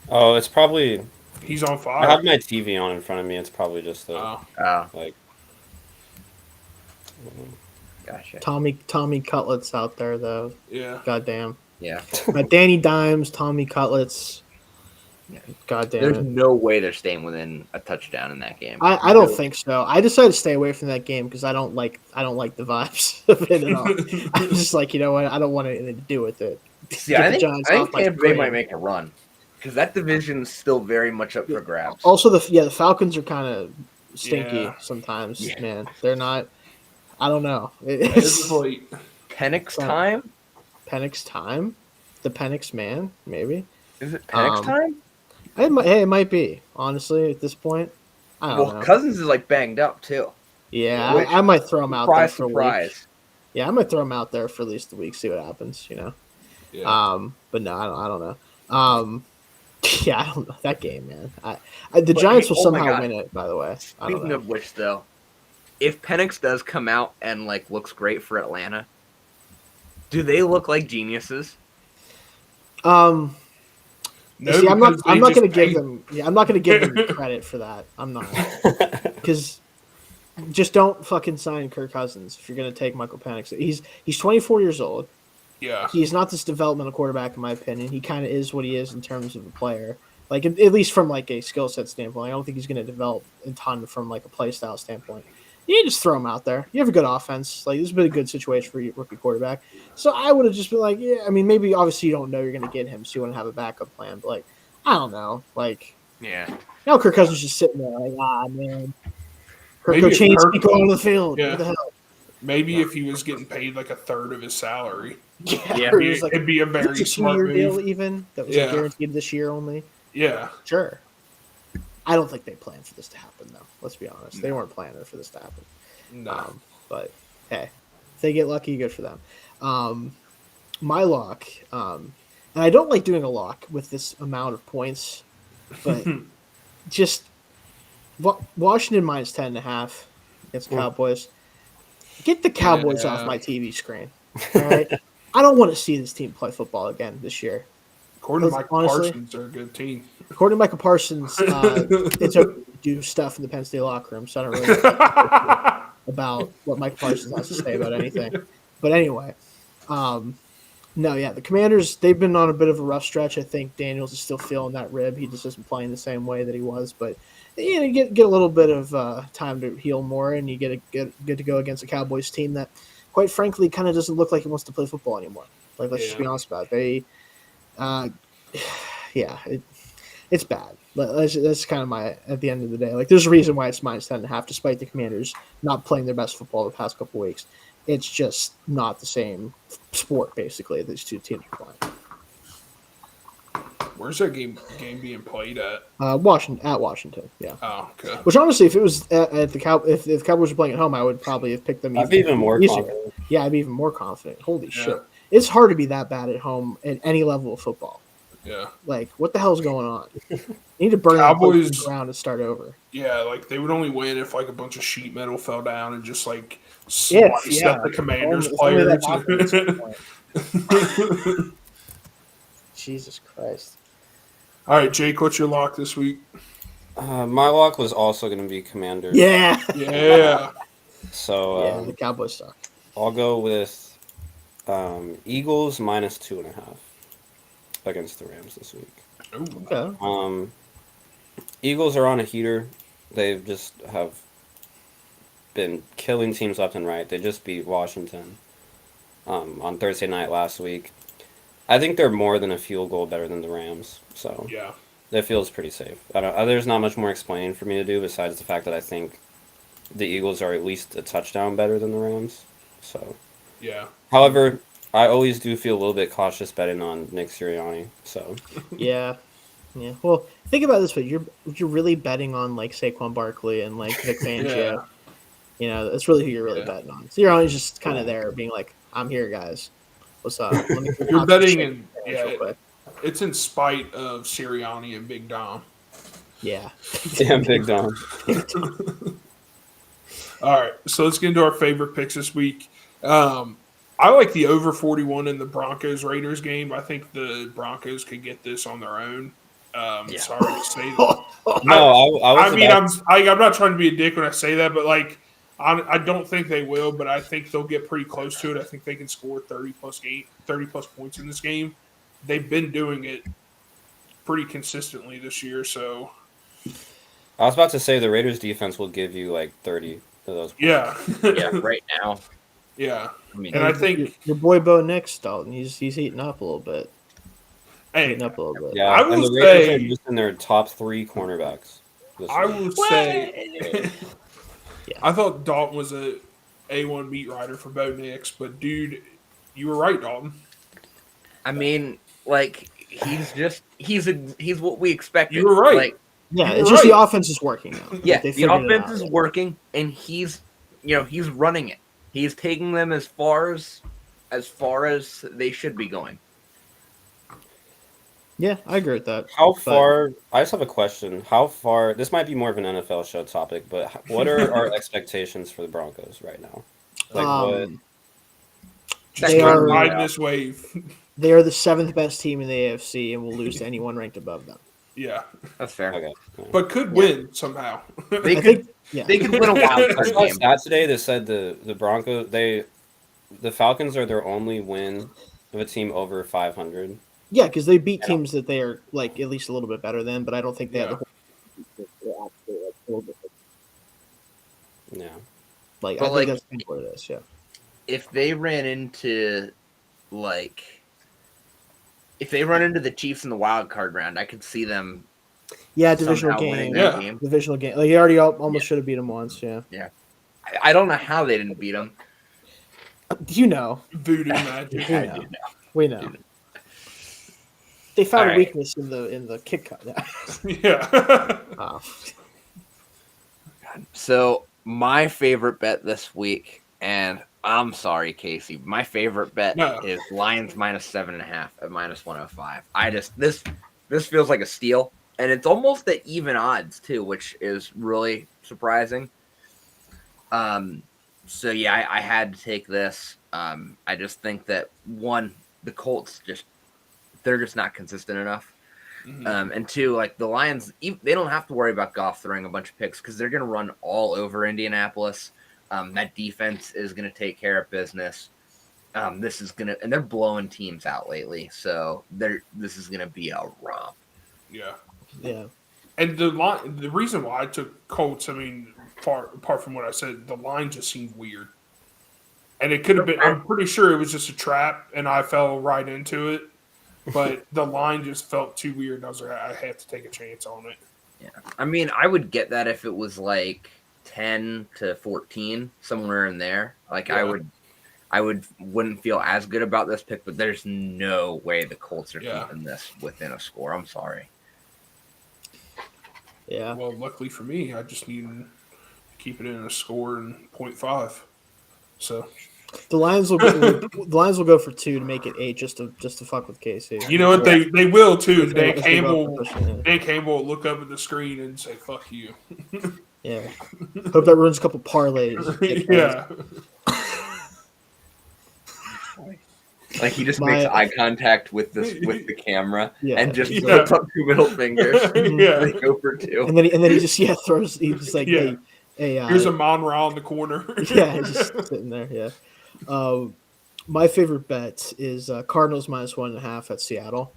Speaker 2: Oh, it's probably.
Speaker 1: He's on
Speaker 2: I
Speaker 1: fire.
Speaker 2: have my TV on in front of me. It's probably just the
Speaker 1: Oh,
Speaker 3: Oh,
Speaker 2: like.
Speaker 3: gotcha.
Speaker 4: Tommy Cutlets out there though.
Speaker 1: yeah.
Speaker 4: Goddamn.
Speaker 3: Yeah.
Speaker 4: Got Danny Dimes, Tommy Cutlets.
Speaker 3: Yeah.
Speaker 4: Goddamn
Speaker 3: There's
Speaker 4: it.
Speaker 3: no way they're staying within a touchdown in that game.
Speaker 4: I don't think so. I decided to stay away from that game because I don't like the vibes of it at all. I'm just like, you know what? I don't want anything to do with it.
Speaker 3: See,
Speaker 4: Get
Speaker 3: I
Speaker 4: the
Speaker 3: think
Speaker 4: Giants off my
Speaker 3: Tampa Bay
Speaker 4: screen.
Speaker 3: might make a run because that division's still very much up for grabs.
Speaker 4: Also, the Falcons are kind of stinky
Speaker 1: Yeah.
Speaker 4: sometimes.
Speaker 3: Yeah.
Speaker 4: Man, they're not. I don't know.
Speaker 1: It's
Speaker 4: It's
Speaker 1: like,
Speaker 3: Penix
Speaker 4: Right.
Speaker 3: time?
Speaker 4: Penix time. The Penix man, maybe.
Speaker 3: Is it Penix time?
Speaker 4: It might be. Honestly, at this point, I don't
Speaker 3: Well,
Speaker 4: know.
Speaker 3: Cousins is like banged up too.
Speaker 4: Yeah,
Speaker 3: Which-
Speaker 4: I might throw him out there
Speaker 3: Surprise,
Speaker 4: for a week.
Speaker 3: surprise.
Speaker 4: Yeah, I might throw him out there for at least a week, see what happens. You know.
Speaker 1: yeah.
Speaker 4: But no, I don't know. Yeah, I don't know that game, man. The
Speaker 3: But,
Speaker 4: Giants
Speaker 3: hey,
Speaker 4: will
Speaker 3: oh my
Speaker 4: somehow
Speaker 3: God.
Speaker 4: win it. By the way, I don't
Speaker 3: Speaking
Speaker 4: know.
Speaker 3: of which, though, if Penix does come out and like looks great for Atlanta, do they look like geniuses?
Speaker 1: No,
Speaker 4: See, I'm not.
Speaker 1: because
Speaker 4: I'm
Speaker 1: they
Speaker 4: not
Speaker 1: just
Speaker 4: going to give
Speaker 1: paid-
Speaker 4: them. Yeah, I'm not going to give them credit for that. I'm not, because just don't fucking sign Kirk Cousins if you're going to take Michael Penix. He's 24 years old.
Speaker 1: Yeah.
Speaker 4: He's not this developmental quarterback, in my opinion. He kind of is what he is in terms of a player. Like at least from like a skill set standpoint, I don't think he's going to develop a ton from like a play style standpoint. You just throw him out there. You have a good offense. Like this has been a good situation for your rookie quarterback. So I would have just been like, yeah. I mean, maybe obviously you don't know you're going to get him, so you want to have a backup plan. But like, I don't know. Like
Speaker 3: Yeah.
Speaker 4: now, Kirk Cousins just sitting there like, man. Kirk
Speaker 1: Maybe if
Speaker 4: Cochain
Speaker 1: Kirk-
Speaker 4: go on the field.
Speaker 1: Yeah.
Speaker 4: What the hell?
Speaker 1: Maybe if he was getting paid like a third of his salary,
Speaker 3: Yeah,
Speaker 4: or it was like
Speaker 1: it'd be a very
Speaker 4: it's a
Speaker 1: smart
Speaker 4: 2-year deal,
Speaker 1: move.
Speaker 4: even that was
Speaker 1: Yeah.
Speaker 4: guaranteed this year only.
Speaker 1: Yeah.
Speaker 4: Sure. I don't think they planned for this to happen, though. Let's be honest. They weren't planning for this to happen.
Speaker 1: No.
Speaker 4: But hey, if they get lucky, good for them. My lock, and I don't like doing a lock with this amount of points, but just Washington minus 10.5 against the Cowboys. Get the Cowboys
Speaker 1: Yeah.
Speaker 4: off my TV screen. All right. I don't want to see this team play football again this year.
Speaker 1: According to Mike
Speaker 4: Honestly-
Speaker 1: Parsons, they're a good team.
Speaker 4: According to Michael Parsons, it's okay to do stuff in the Penn State locker room, so I don't really know about what Mike Parsons has to say about anything. But anyway, no, yeah, the Commanders, they've been on a bit of a rough stretch. I think Daniels is still feeling that rib. He just isn't playing the same way that he was. But you know, you get a little bit of time to heal more, and you get to go against a Cowboys team that, quite frankly, kind of doesn't look like it wants to play football anymore. Like, let's just be honest about it. They, yeah, it's bad. That's kind of my, at the end of the day. Like, there's a reason why it's minus 10.5, despite the Commanders not playing their best football the past couple weeks. It's just not the same sport, basically, these two teams are playing.
Speaker 1: Where's that game being played at?
Speaker 4: Washington, yeah.
Speaker 1: Oh, okay.
Speaker 4: Which honestly, if it was at the if the Cowboys were playing at home, I would probably have picked them.
Speaker 2: I'd be even more
Speaker 4: easier.
Speaker 2: confident.
Speaker 4: Yeah, I'd be even more confident. Holy
Speaker 1: Yeah.
Speaker 4: shit, it's hard to be that bad at home at any level of football.
Speaker 1: Yeah.
Speaker 4: Like, what the hell's going on? You need to burn out
Speaker 1: Cowboys-
Speaker 4: the ground and start over.
Speaker 1: Yeah, like they would only win if like a bunch of sheet metal fell down and just like
Speaker 4: If,
Speaker 1: sliced
Speaker 4: yeah.
Speaker 1: at the Commanders
Speaker 4: If only that
Speaker 1: players.
Speaker 4: happened at some point. Jesus Christ.
Speaker 1: All right, Jake, what's your lock this week?
Speaker 2: My lock was also going to be Commanders.
Speaker 4: Yeah.
Speaker 1: Yeah.
Speaker 2: So
Speaker 4: Yeah, the Cowboys suck.
Speaker 2: I'll go with Eagles minus 2.5 against the Rams this week.
Speaker 1: Ooh.
Speaker 4: Okay.
Speaker 2: Eagles are on a heater. They just have been killing teams left and right. They just beat Washington. on Thursday night last week. I think they're more than a field goal better than the Rams, so
Speaker 1: Yeah.
Speaker 2: that feels pretty safe. I don't. There's not much more explaining for me to do besides the fact that I think the Eagles are at least a touchdown better than the Rams. So,
Speaker 1: Yeah.
Speaker 2: however, I always do feel a little bit cautious betting on Nick Sirianni. So,
Speaker 4: Yeah. Yeah. Well, think about it this way: you're really betting on like Saquon Barkley and like Vic Fangio.
Speaker 1: Yeah.
Speaker 4: You know, that's really who you're really
Speaker 1: Yeah.
Speaker 4: betting on. So you're always just kind of there, being like, "I'm here, guys. What's up?" Let me
Speaker 1: You're
Speaker 4: watch
Speaker 1: betting
Speaker 4: this
Speaker 1: in
Speaker 4: real
Speaker 1: yeah,
Speaker 4: quick.
Speaker 1: it's in spite of Sirianni and Big Dom.
Speaker 4: Yeah.
Speaker 2: damn, Big Dom.
Speaker 1: All right, so let's get into our favorite picks this week. I like the over 41 in the Broncos Raiders game. I think the Broncos could get this on their own.
Speaker 3: Yeah.
Speaker 1: Sorry to say that.
Speaker 2: No, I was.
Speaker 1: I mean,
Speaker 2: about-
Speaker 1: I'm not trying to be a dick when I say that, but like, I don't think they will, but I think they'll get pretty close to it. I think they can score 30 plus points in this game. They've been doing it pretty consistently this year, so
Speaker 2: I was about to say the Raiders defense will give you like 30 of those. Points.
Speaker 1: yeah,
Speaker 3: Yeah, right now.
Speaker 1: yeah.
Speaker 3: I mean,
Speaker 1: And I think
Speaker 4: your boy Bo Nix, Dalton, he's heating up a little bit.
Speaker 1: Hey,
Speaker 4: Heating up a little bit.
Speaker 2: Yeah,
Speaker 1: I
Speaker 2: and
Speaker 1: will
Speaker 2: the Raiders
Speaker 1: say-
Speaker 2: are using their top 3 cornerbacks. this
Speaker 1: I
Speaker 2: week.
Speaker 1: will say,
Speaker 4: Yeah.
Speaker 1: I thought Dalton was a A1 beat writer for Bo Nix, but dude, you were right, Dalton.
Speaker 3: I mean, like he's what we expected.
Speaker 1: You were right.
Speaker 3: Like,
Speaker 4: Yeah,
Speaker 1: You're
Speaker 4: it's just the
Speaker 1: right.
Speaker 4: offense is working now.
Speaker 3: yeah,
Speaker 4: They
Speaker 3: the
Speaker 4: figured it
Speaker 3: offense
Speaker 4: out.
Speaker 3: is working, and he's running it. He's taking them as far as they should be going.
Speaker 4: Yeah, I agree with that.
Speaker 2: How
Speaker 4: But-
Speaker 2: far? I just have a question. How far? This might be more of an NFL show topic, but what are our expectations for the Broncos right now? Like what?
Speaker 1: Just
Speaker 4: They
Speaker 1: keep
Speaker 4: are-
Speaker 1: riding this wave.
Speaker 4: They are the 7th best team in the AFC and will lose to anyone ranked above them.
Speaker 1: Yeah,
Speaker 3: That's fair.
Speaker 2: Okay.
Speaker 1: but could win somehow.
Speaker 3: They
Speaker 4: I
Speaker 3: could
Speaker 4: think, yeah.
Speaker 3: they could win a wild
Speaker 2: I
Speaker 3: card
Speaker 2: saw a
Speaker 3: game.
Speaker 2: stat today that said the Broncos the Falcons are their only win of a team over 500.
Speaker 4: Yeah, because they beat teams that they are like at least a little bit better than, but I don't think they have the whole.
Speaker 2: Yeah.
Speaker 4: Like,
Speaker 3: But,
Speaker 4: I
Speaker 3: like,
Speaker 4: think that's kind of what it is. Yeah.
Speaker 3: If they ran into the Chiefs in the wild card round, I could see them
Speaker 4: Yeah, divisional
Speaker 3: somehow winning
Speaker 4: game.
Speaker 1: Yeah.
Speaker 3: that game.
Speaker 4: Divisional game. Like, he already almost should have beat them once. Yeah.
Speaker 3: I don't know how they didn't beat them.
Speaker 4: You know.
Speaker 1: Voodoo magic.
Speaker 4: We
Speaker 3: I
Speaker 4: know.
Speaker 3: do know.
Speaker 4: We know. They found
Speaker 3: All
Speaker 4: a
Speaker 3: right.
Speaker 4: weakness in the kick cut.
Speaker 1: Yeah.
Speaker 4: Oh.
Speaker 3: So my favorite bet this week, and I'm sorry, Casey, my favorite bet
Speaker 1: No.
Speaker 3: is Lions -7.5 at -105. This feels like a steal, and it's almost at even odds too, which is really surprising. So yeah, I had to take this. I just think that one, the Colts they're just not consistent enough. And two, like the Lions, they don't have to worry about Goff throwing a bunch of picks because they're going to run all over Indianapolis. That defense is going to take care of business. This is going to, and they're blowing teams out lately, so this is going to be a romp.
Speaker 1: Yeah.
Speaker 4: Yeah.
Speaker 1: And the reason why I took Colts, I mean, apart from what I said, the line just seemed weird. And it could have been, I'm pretty sure it was just a trap, and I fell right into it. But the line just felt too weird, and I was like, I have to take a chance on it.
Speaker 3: Yeah, I mean, I would get that if it was like 10 to 14, somewhere in there. Like
Speaker 1: Yeah.
Speaker 3: wouldn't feel as good about this pick, but there's no way the Colts are
Speaker 1: Yeah.
Speaker 3: keeping this within a score. I'm sorry.
Speaker 4: Yeah.
Speaker 1: Well, luckily for me, I just need to keep it in a score and 0.5. So,
Speaker 4: The Lions will go for 2 to make it 8 just to fuck with KC.
Speaker 1: you know what? They will, too.
Speaker 4: If they
Speaker 1: Dan
Speaker 4: go for
Speaker 1: Campbell,
Speaker 4: pushing,
Speaker 1: will look up at the screen and say, fuck you.
Speaker 4: yeah. Hope that ruins a couple parlays.
Speaker 1: Yeah.
Speaker 3: Like he just
Speaker 4: My-
Speaker 3: makes eye contact with the camera
Speaker 4: Yeah.
Speaker 3: and just
Speaker 1: Yeah.
Speaker 3: puts up 2 middle fingers.
Speaker 1: Yeah.
Speaker 3: They go for 2.
Speaker 4: And then he just throws. He's just like
Speaker 1: Yeah.
Speaker 4: a
Speaker 1: Here's a Monreal in the corner.
Speaker 4: yeah, he's just sitting there. Yeah. My favorite bet is Cardinals -1.5 at Seattle.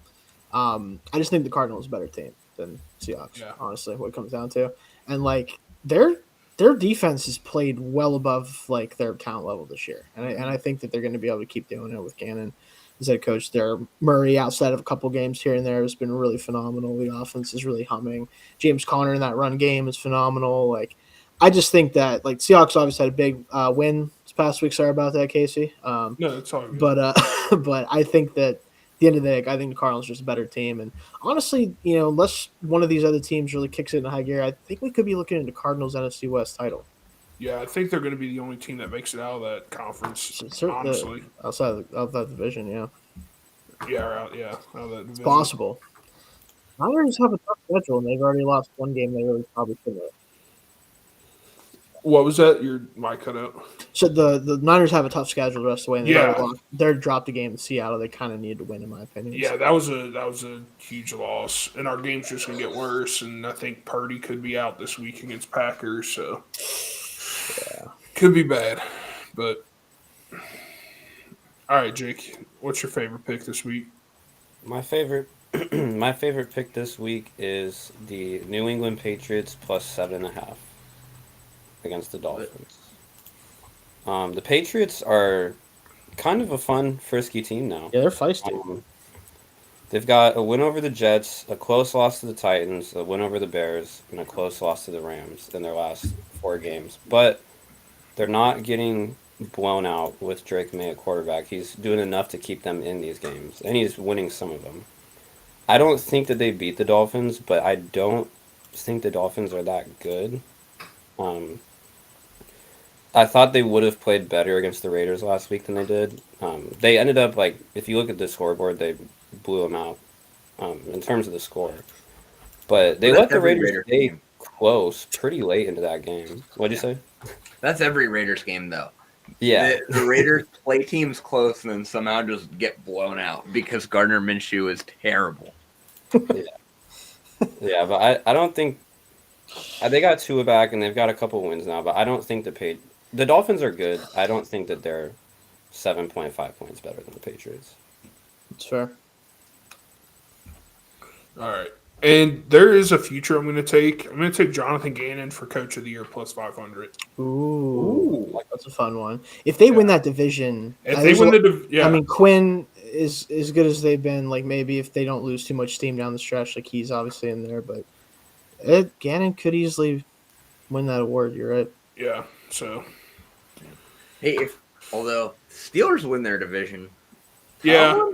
Speaker 4: I just think the Cardinals are a better team than Seahawks.
Speaker 1: Yeah.
Speaker 4: Honestly, what it comes down to, and like they're their defense has played well above like their talent level this year, and I think that they're going to be able to keep doing it with Gannon as head coach there. Murray, outside of a couple games here and there, has been really phenomenal. The offense is really humming. James Conner in that run game is phenomenal. Like, I just think that like Seahawks obviously had a big win this past week. Sorry about that, Casey.
Speaker 1: No, it's all good.
Speaker 4: But but I think that at the end of the day, I think the Cardinals are just a better team. And honestly, unless one of these other teams really kicks it in high gear, I think we could be looking at the Cardinals NFC West title.
Speaker 1: Yeah, I think they're going to be the only team that makes it out of that conference. Honestly,
Speaker 4: outside of that division, yeah.
Speaker 1: Yeah, out of that division.
Speaker 4: It's possible. Niners have a tough schedule, and they've already lost one game they really probably should have.
Speaker 1: What was that? Your mic cut out.
Speaker 4: So the Niners have a tough schedule the rest of the way. And
Speaker 1: Yeah.
Speaker 4: they're dropped a game in Seattle. They kind of needed to win, in my opinion.
Speaker 1: Yeah, that was a huge loss, and our game's just gonna get worse. And I think Purdy could be out this week against Packers, so
Speaker 4: Yeah,
Speaker 1: could be bad. But all right, Jake, what's your favorite pick this week?
Speaker 2: My favorite pick this week is the New England Patriots plus 7.5 against the Dolphins. The Patriots are kind of a fun, frisky team now.
Speaker 4: yeah, they're feisty.
Speaker 2: They've got a win over the Jets, a close loss to the Titans, a win over the Bears, and a close loss to the Rams in their last 4 games. But they're not getting blown out with Drake May at quarterback. He's doing enough to keep them in these games, and he's winning some of them. I don't think that they beat the Dolphins, but I don't think the Dolphins are that good. I thought they would have played better against the Raiders last week than they did. They ended up, like, if you look at the scoreboard, they blew them out in terms of the score. But they let the Raiders stay close pretty late into that game. What'd you say?
Speaker 3: That's every Raiders game, though.
Speaker 2: Yeah.
Speaker 3: The Raiders play teams close and then somehow just get blown out because Gardner Minshew is terrible.
Speaker 2: Yeah, but I don't think they got Tua back and they've got a couple wins now, but I don't think the Dolphins are good. I don't think that they're 7.5 points better than the Patriots.
Speaker 4: It's fair.
Speaker 1: All right, and there is a future I'm going to take. I'm going to take Jonathan Gannon for Coach of the Year plus 500.
Speaker 4: Ooh, that's a fun one. If they win that division,
Speaker 1: If they win
Speaker 4: I mean, Quinn is as good as they've been. Like, maybe if they don't lose too much steam down the stretch, like he's obviously in there, but Gannon could easily win that award. You're right.
Speaker 1: Yeah. So.
Speaker 3: Hey, although Steelers win their division,
Speaker 1: Yeah.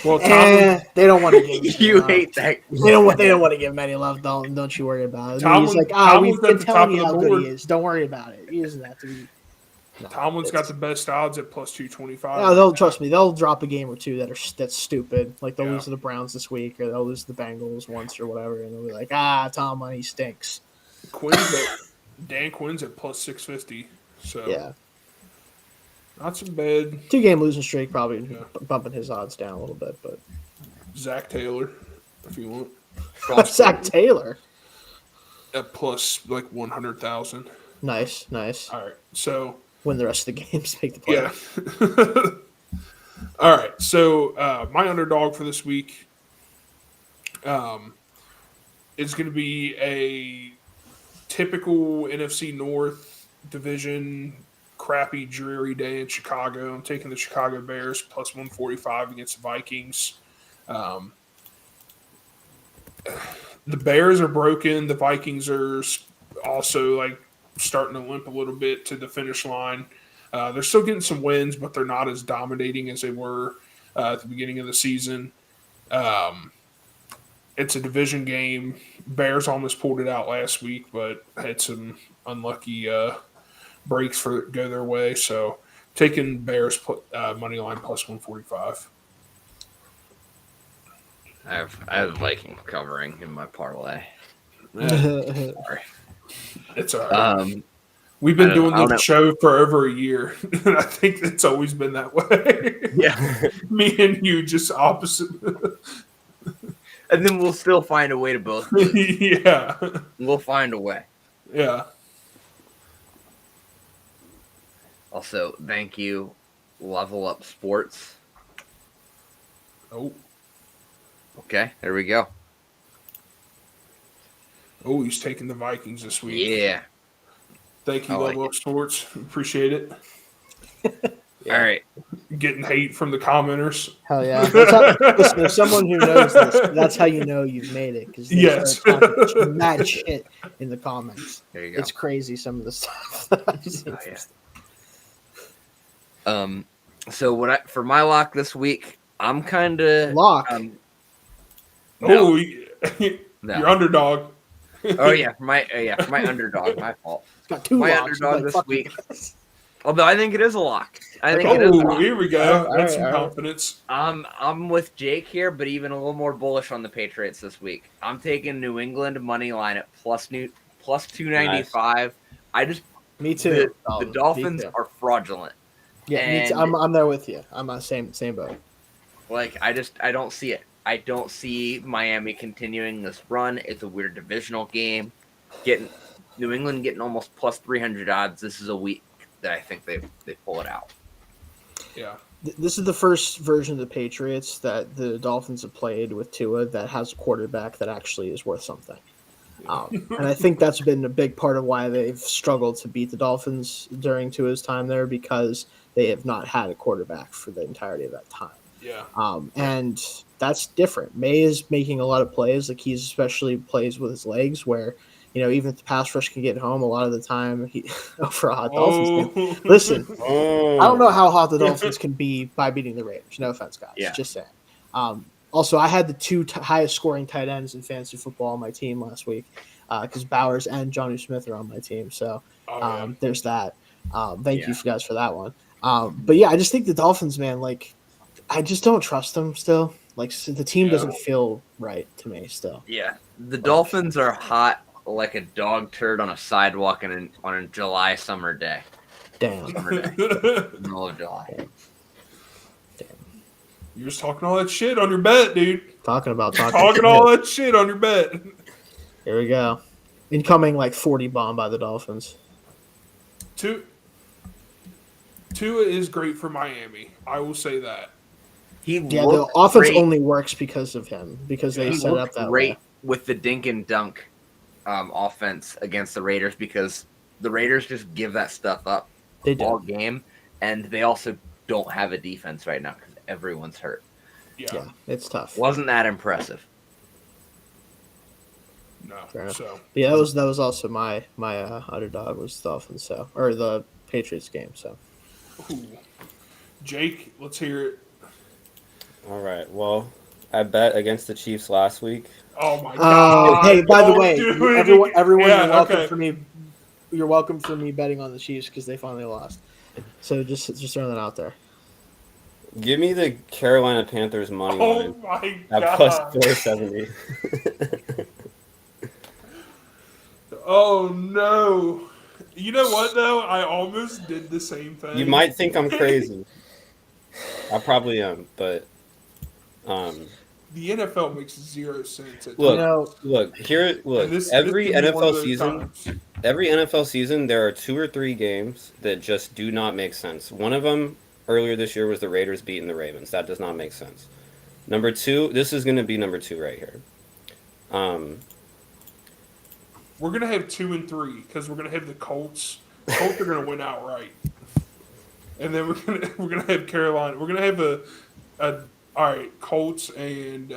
Speaker 1: Well, Tomlin,
Speaker 4: they don't want to give.
Speaker 3: you hate that.
Speaker 4: They don't want to give him any love. Don't you worry about it.
Speaker 1: Tomlin-
Speaker 4: He's like,
Speaker 1: Tomlin's
Speaker 4: we've been
Speaker 1: at the
Speaker 4: telling
Speaker 1: top
Speaker 4: you
Speaker 1: of
Speaker 4: how
Speaker 1: the
Speaker 4: good
Speaker 1: board.
Speaker 4: he is. Don't worry about it. He doesn't have to be. No,
Speaker 1: Tomlin's got the best odds at plus 225.
Speaker 4: No, they'll trust me. They'll drop a game or two that's stupid. Like they'll
Speaker 1: Yeah.
Speaker 4: lose to the Browns this week, or they'll lose to the Bengals once or whatever, and they'll be like, Tomlin, he stinks.
Speaker 1: Dan Quinn's at plus 650. So
Speaker 4: Yeah,
Speaker 1: not so bad.
Speaker 4: 2-game losing streak probably
Speaker 1: Yeah.
Speaker 4: bumping his odds down a little bit, but
Speaker 1: Zach Taylor, if you want,
Speaker 4: Zach Taylor,
Speaker 1: at plus like 100,000.
Speaker 4: nice.
Speaker 1: All right, so
Speaker 4: Win the rest of the games, make the play.
Speaker 1: yeah. All right, so my underdog for this week is going to be a typical NFC North division crappy, dreary day in Chicago. I'm taking the Chicago Bears plus 145 against the Vikings. The Bears are broken. The Vikings are also like starting to limp a little bit to the finish line. They're still getting some wins, but they're not as dominating as they were at the beginning of the season. It's a division game. Bears almost pulled it out last week, but had some unlucky breaks go their way. So taking Bears money line plus 145.
Speaker 3: I have Vikings covering in my parlay.
Speaker 1: Yeah,
Speaker 3: Sorry.
Speaker 1: it's all right. We've been doing
Speaker 3: I don't
Speaker 1: this show for over a year, and I think it's always been that way.
Speaker 3: Yeah,
Speaker 1: Me and you just opposite.
Speaker 3: and then we'll still find a way to both.
Speaker 1: Yeah.
Speaker 3: We'll find a way.
Speaker 1: Yeah.
Speaker 3: Also, thank you, Level Up Sports.
Speaker 1: Oh,
Speaker 3: Okay, there we go.
Speaker 1: he's taking the Vikings this week.
Speaker 3: Yeah.
Speaker 1: Thank you,
Speaker 3: I like
Speaker 1: Level Up Sports. Appreciate it.
Speaker 2: Yeah.
Speaker 3: All right.
Speaker 1: Getting hate from the commenters.
Speaker 4: Hell yeah! Listen, there's someone who knows this. That's how you know you've made it because they
Speaker 1: Yes.
Speaker 4: start talking mad shit in the comments.
Speaker 3: There you go.
Speaker 4: It's crazy some of the stuff. that I've seen.
Speaker 3: So for my lock this week, I'm kind of
Speaker 4: Lock.
Speaker 3: No,
Speaker 1: Oh,
Speaker 3: no.
Speaker 1: your underdog.
Speaker 3: Oh yeah, for my underdog. My fault.
Speaker 4: It's got two
Speaker 3: My
Speaker 4: locks.
Speaker 3: underdog
Speaker 4: Like,
Speaker 3: this
Speaker 4: fuck
Speaker 3: week.
Speaker 4: you.
Speaker 3: Although I think it is a lock. I think it is a
Speaker 1: Oh,
Speaker 3: lock.
Speaker 1: here we go.
Speaker 4: All
Speaker 1: That's
Speaker 4: right,
Speaker 1: some
Speaker 4: all right.
Speaker 1: confidence.
Speaker 3: I'm with Jake here, but even a little more bullish on the Patriots this week. I'm taking New England money line at plus 295. I just
Speaker 4: Me too.
Speaker 3: the
Speaker 4: Me
Speaker 3: Dolphins
Speaker 4: too.
Speaker 3: are fraudulent.
Speaker 4: Yeah, me too.
Speaker 3: and-
Speaker 4: I'm there with you. I'm on the same boat.
Speaker 3: Like I don't see it. I don't see Miami continuing this run. It's a weird divisional game. New England getting almost plus 300 odds. This is a week that I think they pull it out.
Speaker 1: Yeah.
Speaker 4: This is the first version of the Patriots that the Dolphins have played with Tua that has a quarterback that actually is worth something. And I think that's been a big part of why they've struggled to beat the Dolphins during Tua's time there because they have not had a quarterback for the entirety of that time.
Speaker 1: Yeah.
Speaker 4: And that's different. May is making a lot of plays. Like he's especially plays with his legs where, even if the pass rush can get home, a lot of the time for a hot Dolphins game. Listen, I don't know how hot the Dolphins can be by beating the Raiders. No offense, guys.
Speaker 3: Yeah.
Speaker 4: Just saying. Also, I had the two highest scoring tight ends in fantasy football on my team last week because Bowers and Johnny Smith are on my team. So there's that. Thank you guys for that one. But yeah, I just think the Dolphins, man, like I just don't trust them still. Like the team doesn't feel right to me still.
Speaker 3: Yeah, the Dolphins are hot like a dog turd on a sidewalk on a July summer day.
Speaker 4: Damn.
Speaker 3: Summer day, middle of July.
Speaker 1: You're just talking all that shit on your bet, dude.
Speaker 4: Talking
Speaker 1: Talking
Speaker 4: shit.
Speaker 1: all that shit on your bet.
Speaker 4: Here we go. Incoming like 40 bomb by the Dolphins.
Speaker 1: Tua is great for Miami. I will say that.
Speaker 4: Yeah, the
Speaker 3: looked
Speaker 4: offense
Speaker 3: great.
Speaker 4: only works because of him because they
Speaker 3: He
Speaker 4: set it up
Speaker 3: looked
Speaker 4: that
Speaker 3: great
Speaker 4: way.
Speaker 3: with the dink and dunk offense against the Raiders because the Raiders just give that stuff up
Speaker 4: They do.
Speaker 3: all game, and they also don't have a defense right now because everyone's hurt.
Speaker 4: Yeah, it's tough.
Speaker 3: Wasn't that impressive?
Speaker 1: No.
Speaker 4: Fair enough.
Speaker 1: So
Speaker 4: Yeah, that was also my underdog was the Dolphins, or the Patriots game. So
Speaker 1: ooh. Jake, let's hear it.
Speaker 2: All right. Well, I bet against the Chiefs last week.
Speaker 1: Oh my god.
Speaker 4: hey, by the
Speaker 1: Don't
Speaker 4: way,
Speaker 1: do it.
Speaker 4: everyone,
Speaker 1: Yeah,
Speaker 4: you're welcome
Speaker 1: okay.
Speaker 4: for me. You're welcome for me betting on the Chiefs because they finally lost. So just throwing that out there.
Speaker 2: Give me the Carolina Panthers money
Speaker 1: Oh
Speaker 2: line
Speaker 1: my
Speaker 2: at
Speaker 1: god.
Speaker 2: plus 470.
Speaker 1: Oh no. You know what though? I almost did the same thing.
Speaker 2: You might think I'm crazy. I probably am, but
Speaker 1: The NFL makes zero sense. At
Speaker 2: Look,
Speaker 1: times.
Speaker 2: look.
Speaker 1: And this
Speaker 2: Every
Speaker 1: could be one of
Speaker 2: NFL
Speaker 1: those
Speaker 2: season,
Speaker 1: times.
Speaker 2: there are 2 or 3 games that just do not make sense. One of them earlier this year was the Raiders beating the Ravens. That does not make sense. Number 2, this is going to be number 2 right here.
Speaker 1: We're gonna have 2 and 3 because we're gonna have the Colts. Colts are gonna win outright, and then we're gonna have Carolina. We're gonna have a all right Colts and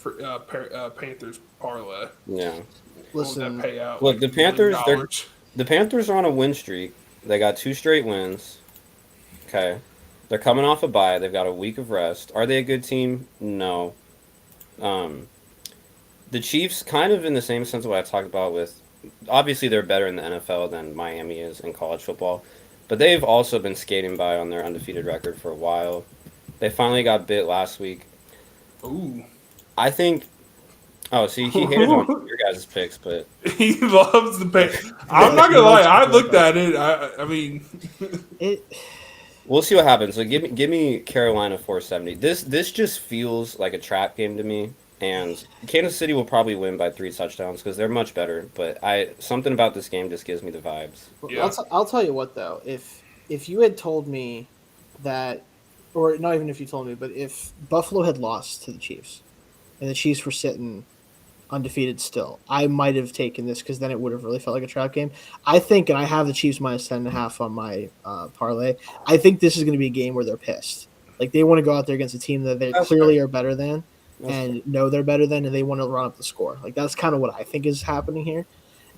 Speaker 1: Panthers parlay.
Speaker 2: Yeah.
Speaker 1: What would
Speaker 4: Listen,
Speaker 1: that pay out?
Speaker 2: Look, the Panthers,
Speaker 1: $1
Speaker 2: The Panthers are on a win streak. They got 2 straight wins. Okay. They're coming off a bye. They've got a week of rest. Are they a good team? No. The Chiefs, kind of in the same sense of what I talked about with, obviously they're better in the NFL than Miami is in college football, but they've also been skating by on their undefeated record for a while. They finally got bit last week.
Speaker 1: Ooh.
Speaker 2: I think. Oh, see, he hated on your guys' picks, but
Speaker 1: He loves the pay. I'm not gonna lie. I looked at it. I mean,
Speaker 4: it.
Speaker 2: we'll see what happens. So give me Carolina 470. This just feels like a trap game to me. And Kansas City will probably win by 3 touchdowns because they're much better. But something about this game just gives me the vibes.
Speaker 1: Yeah.
Speaker 4: I'll tell you what though, if you had told me that, or not even if you told me, but if Buffalo had lost to the Chiefs, and the Chiefs were sitting undefeated still. I might have taken this because then it would have really felt like a trap game. I think, and I have the Chiefs minus 10.5 on my parlay. I think this is going to be a game where they're pissed. Like they want to go out there against a team that they
Speaker 2: That's
Speaker 4: clearly
Speaker 2: fair.
Speaker 4: are better than
Speaker 2: That's
Speaker 4: and know they're better than, and they want to run up the score. Like that's kind of what I think is happening here.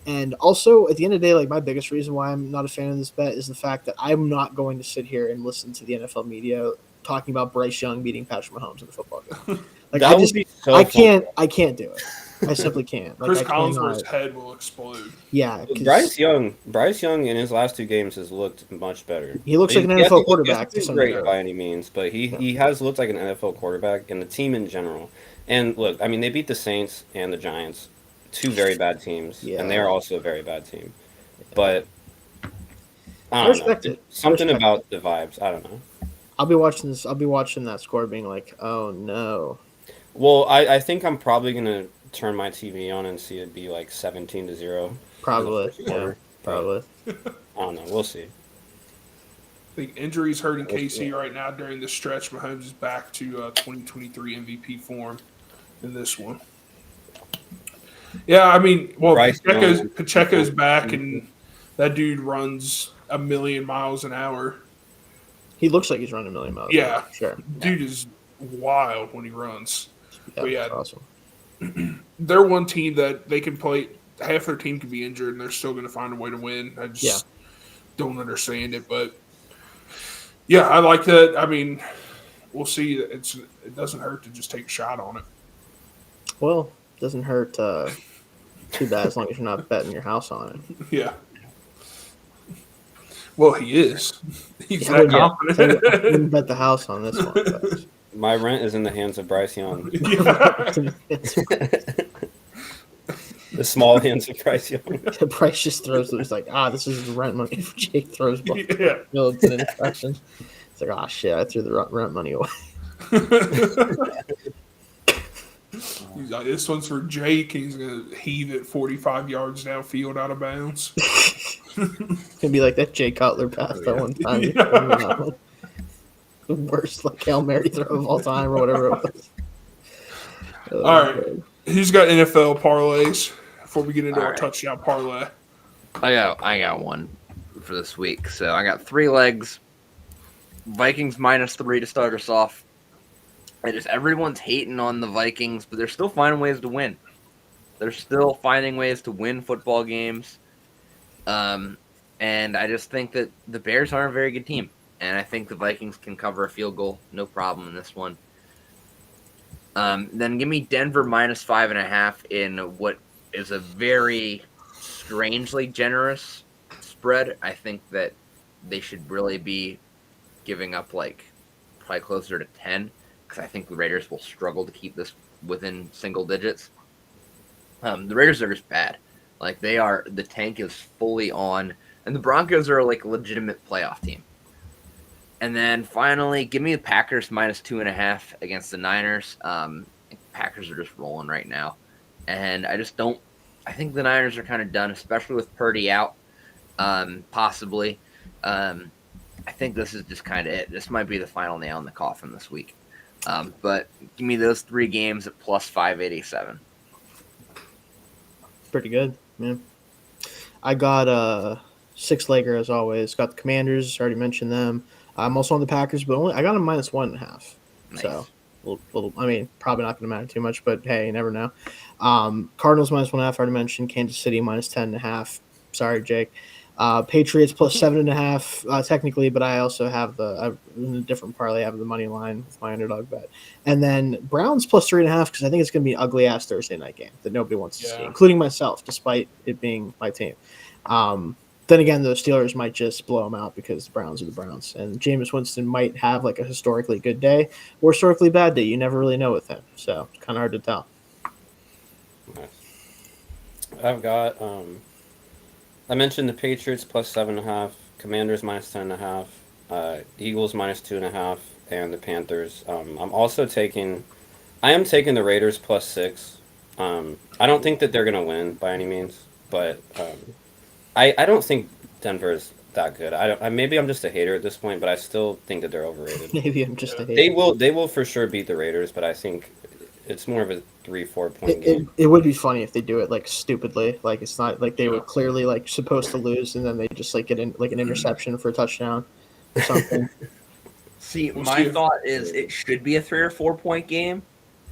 Speaker 4: And also, at the end of the day, like my biggest reason why I'm not a fan of this bet is the fact that I'm not going to sit here and listen to the NFL media talking about Bryce Young beating Patrick Mahomes in a football game. Like
Speaker 2: That
Speaker 4: I
Speaker 2: would
Speaker 4: just,
Speaker 2: be so
Speaker 4: I
Speaker 2: fun.
Speaker 4: can't do it. I simply can't. Like
Speaker 1: Chris
Speaker 4: I
Speaker 1: Collinsworth's
Speaker 4: cannot.
Speaker 1: head will explode.
Speaker 4: Yeah, 'cause
Speaker 2: Bryce Young in his last 2 games has looked much better.
Speaker 4: he looks like an
Speaker 2: He hasn't
Speaker 4: NFL
Speaker 2: looked-
Speaker 4: quarterback
Speaker 2: he
Speaker 4: to
Speaker 2: hasn't
Speaker 4: some
Speaker 2: been
Speaker 4: degree.
Speaker 2: great by any means, but he has looked like an NFL quarterback, and the team in general. And look, I mean, they beat the Saints and the Giants, 2 very bad teams,
Speaker 4: Yeah.
Speaker 2: and they're also a very bad team. But
Speaker 4: I
Speaker 2: I don't
Speaker 4: respect
Speaker 2: know.
Speaker 4: it.
Speaker 2: Something
Speaker 4: respect
Speaker 2: about the vibes. I don't know.
Speaker 4: I'll be watching this. I'll be watching that score, being like, "Oh no!"
Speaker 2: Well, I think I'm probably gonna turn my TV on and see it be like 17-0.
Speaker 4: Probably,
Speaker 2: in the first quarter.
Speaker 4: probably.
Speaker 2: I don't know. We'll see.
Speaker 1: I think injuries hurting KC right now during this stretch. Mahomes is back to 2023 MVP form in this one. Yeah, I mean, well,
Speaker 2: Bryce Young.
Speaker 1: Pacheco's back, and that dude runs a million miles an hour.
Speaker 4: He looks like he's running a million miles.
Speaker 1: Yeah.
Speaker 4: Sure.
Speaker 1: Dude is wild when he runs.
Speaker 4: Yeah,
Speaker 1: But yeah.
Speaker 4: that's awesome.
Speaker 1: They're one team that they can play. Half their team can be injured, and they're still going to find a way to win. I just don't understand it, but yeah, I like that. I mean, we'll see. It doesn't hurt to just take a shot on it.
Speaker 4: Well, doesn't hurt too bad as long as you're not betting your house on it.
Speaker 1: Yeah. Well, he is. He's
Speaker 4: I
Speaker 1: that confident.
Speaker 4: wouldn't bet the house on this one. But.
Speaker 2: My rent is in the hands of Bryce Young.
Speaker 1: Yeah.
Speaker 2: The small hands of Bryce Young.
Speaker 4: Bryce just throws. He's like, this is rent money for Jake throws ball.
Speaker 1: Yeah.
Speaker 4: It's an infraction. It's like, shit, I threw the rent money away.
Speaker 1: He's like, this one's for Jake. He's going to heave it 45 yards downfield out of bounds.
Speaker 4: It's gonna be like that Jay Cutler pass that one time.
Speaker 1: Yeah.
Speaker 4: The worst like Hail Mary throw of all time or whatever it was.
Speaker 1: All right. Who's got NFL parlays before we get into
Speaker 3: All
Speaker 1: our
Speaker 3: right.
Speaker 1: touchdown parlay?
Speaker 3: I got one for this week. So I got 3 legs. Vikings -3 to start us off. And just everyone's hating on the Vikings, but they're still finding ways to win. They're still finding ways to win football games. And I just think that the Bears aren't a very good team. And I think the Vikings can cover a field goal, no problem in this one. Then give me Denver -5.5 in what is a very strangely generous spread. I think that they should really be giving up probably closer to 10 because I think the Raiders will struggle to keep this within single digits. The Raiders are just bad. Like the tank is fully on, and the Broncos are like a legitimate playoff team. And then finally, give me the Packers -2.5 against the Niners. Packers are just rolling right now, and I just don't. I think the Niners are kind of done, especially with Purdy out, possibly. I think this is just kind of it. This might be the final nail in the coffin this week. But give me those 3 games at +587.
Speaker 4: Pretty good, man. I got 6-legger as always. Got the Commanders. Already mentioned them. I'm also on the Packers, but I got them -1.5.
Speaker 3: Nice.
Speaker 4: So little. I mean, probably not going to matter too much, but hey, you never know. Cardinals -1.5. Already mentioned. Kansas City -10.5. Sorry, Jake. Patriots +7.5 technically, but I also have in a different parlay. I have the money line with my underdog bet, and then Browns +3.5 because I think it's going to be an ugly ass Thursday night game that nobody wants to see, including myself, despite it being my team. Then again, the Steelers might just blow them out because the Browns are the Browns, and Jameis Winston might have like a historically good day or historically bad day. You never really know with him, so it's kind of hard to tell.
Speaker 2: Nice. I've got I mentioned the Patriots +7.5, Commanders -10.5, Eagles -2.5, and the Panthers. I am taking the Raiders +6. I don't think that they're gonna win by any means, but I don't think Denver is that good. Maybe I'm just a hater at this point, but I still think that they're overrated.
Speaker 4: Maybe I'm just a hater.
Speaker 2: They will for sure beat the Raiders, but I think it's more of a 3-4 point
Speaker 4: It,
Speaker 2: game.
Speaker 4: it would be funny if they do it like stupidly. Like it's not like they were
Speaker 1: Yeah.
Speaker 4: clearly like supposed to lose, and then they just like get in like an interception for a touchdown or something.
Speaker 3: See,
Speaker 1: We'll
Speaker 3: my
Speaker 1: see.
Speaker 3: thought is it should be a 3 or 4 point game,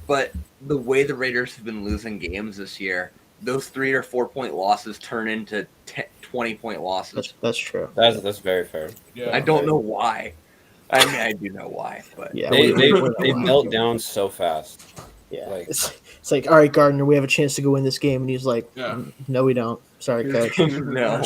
Speaker 3: but the way the Raiders have been losing games this year, those 3 or 4 point losses turn into 20 point losses.
Speaker 4: That's true.
Speaker 2: That's very fair.
Speaker 1: Yeah.
Speaker 3: I don't know why. I mean, I do know why, but
Speaker 4: Yeah,
Speaker 2: They
Speaker 4: we know
Speaker 2: they
Speaker 4: why.
Speaker 2: melt down so fast.
Speaker 4: Yeah,
Speaker 2: like-
Speaker 4: it's like, all right, Gardner, we have a chance to go win this game, and he's like,
Speaker 1: Yeah.
Speaker 4: no, we don't. Sorry, coach.
Speaker 3: No.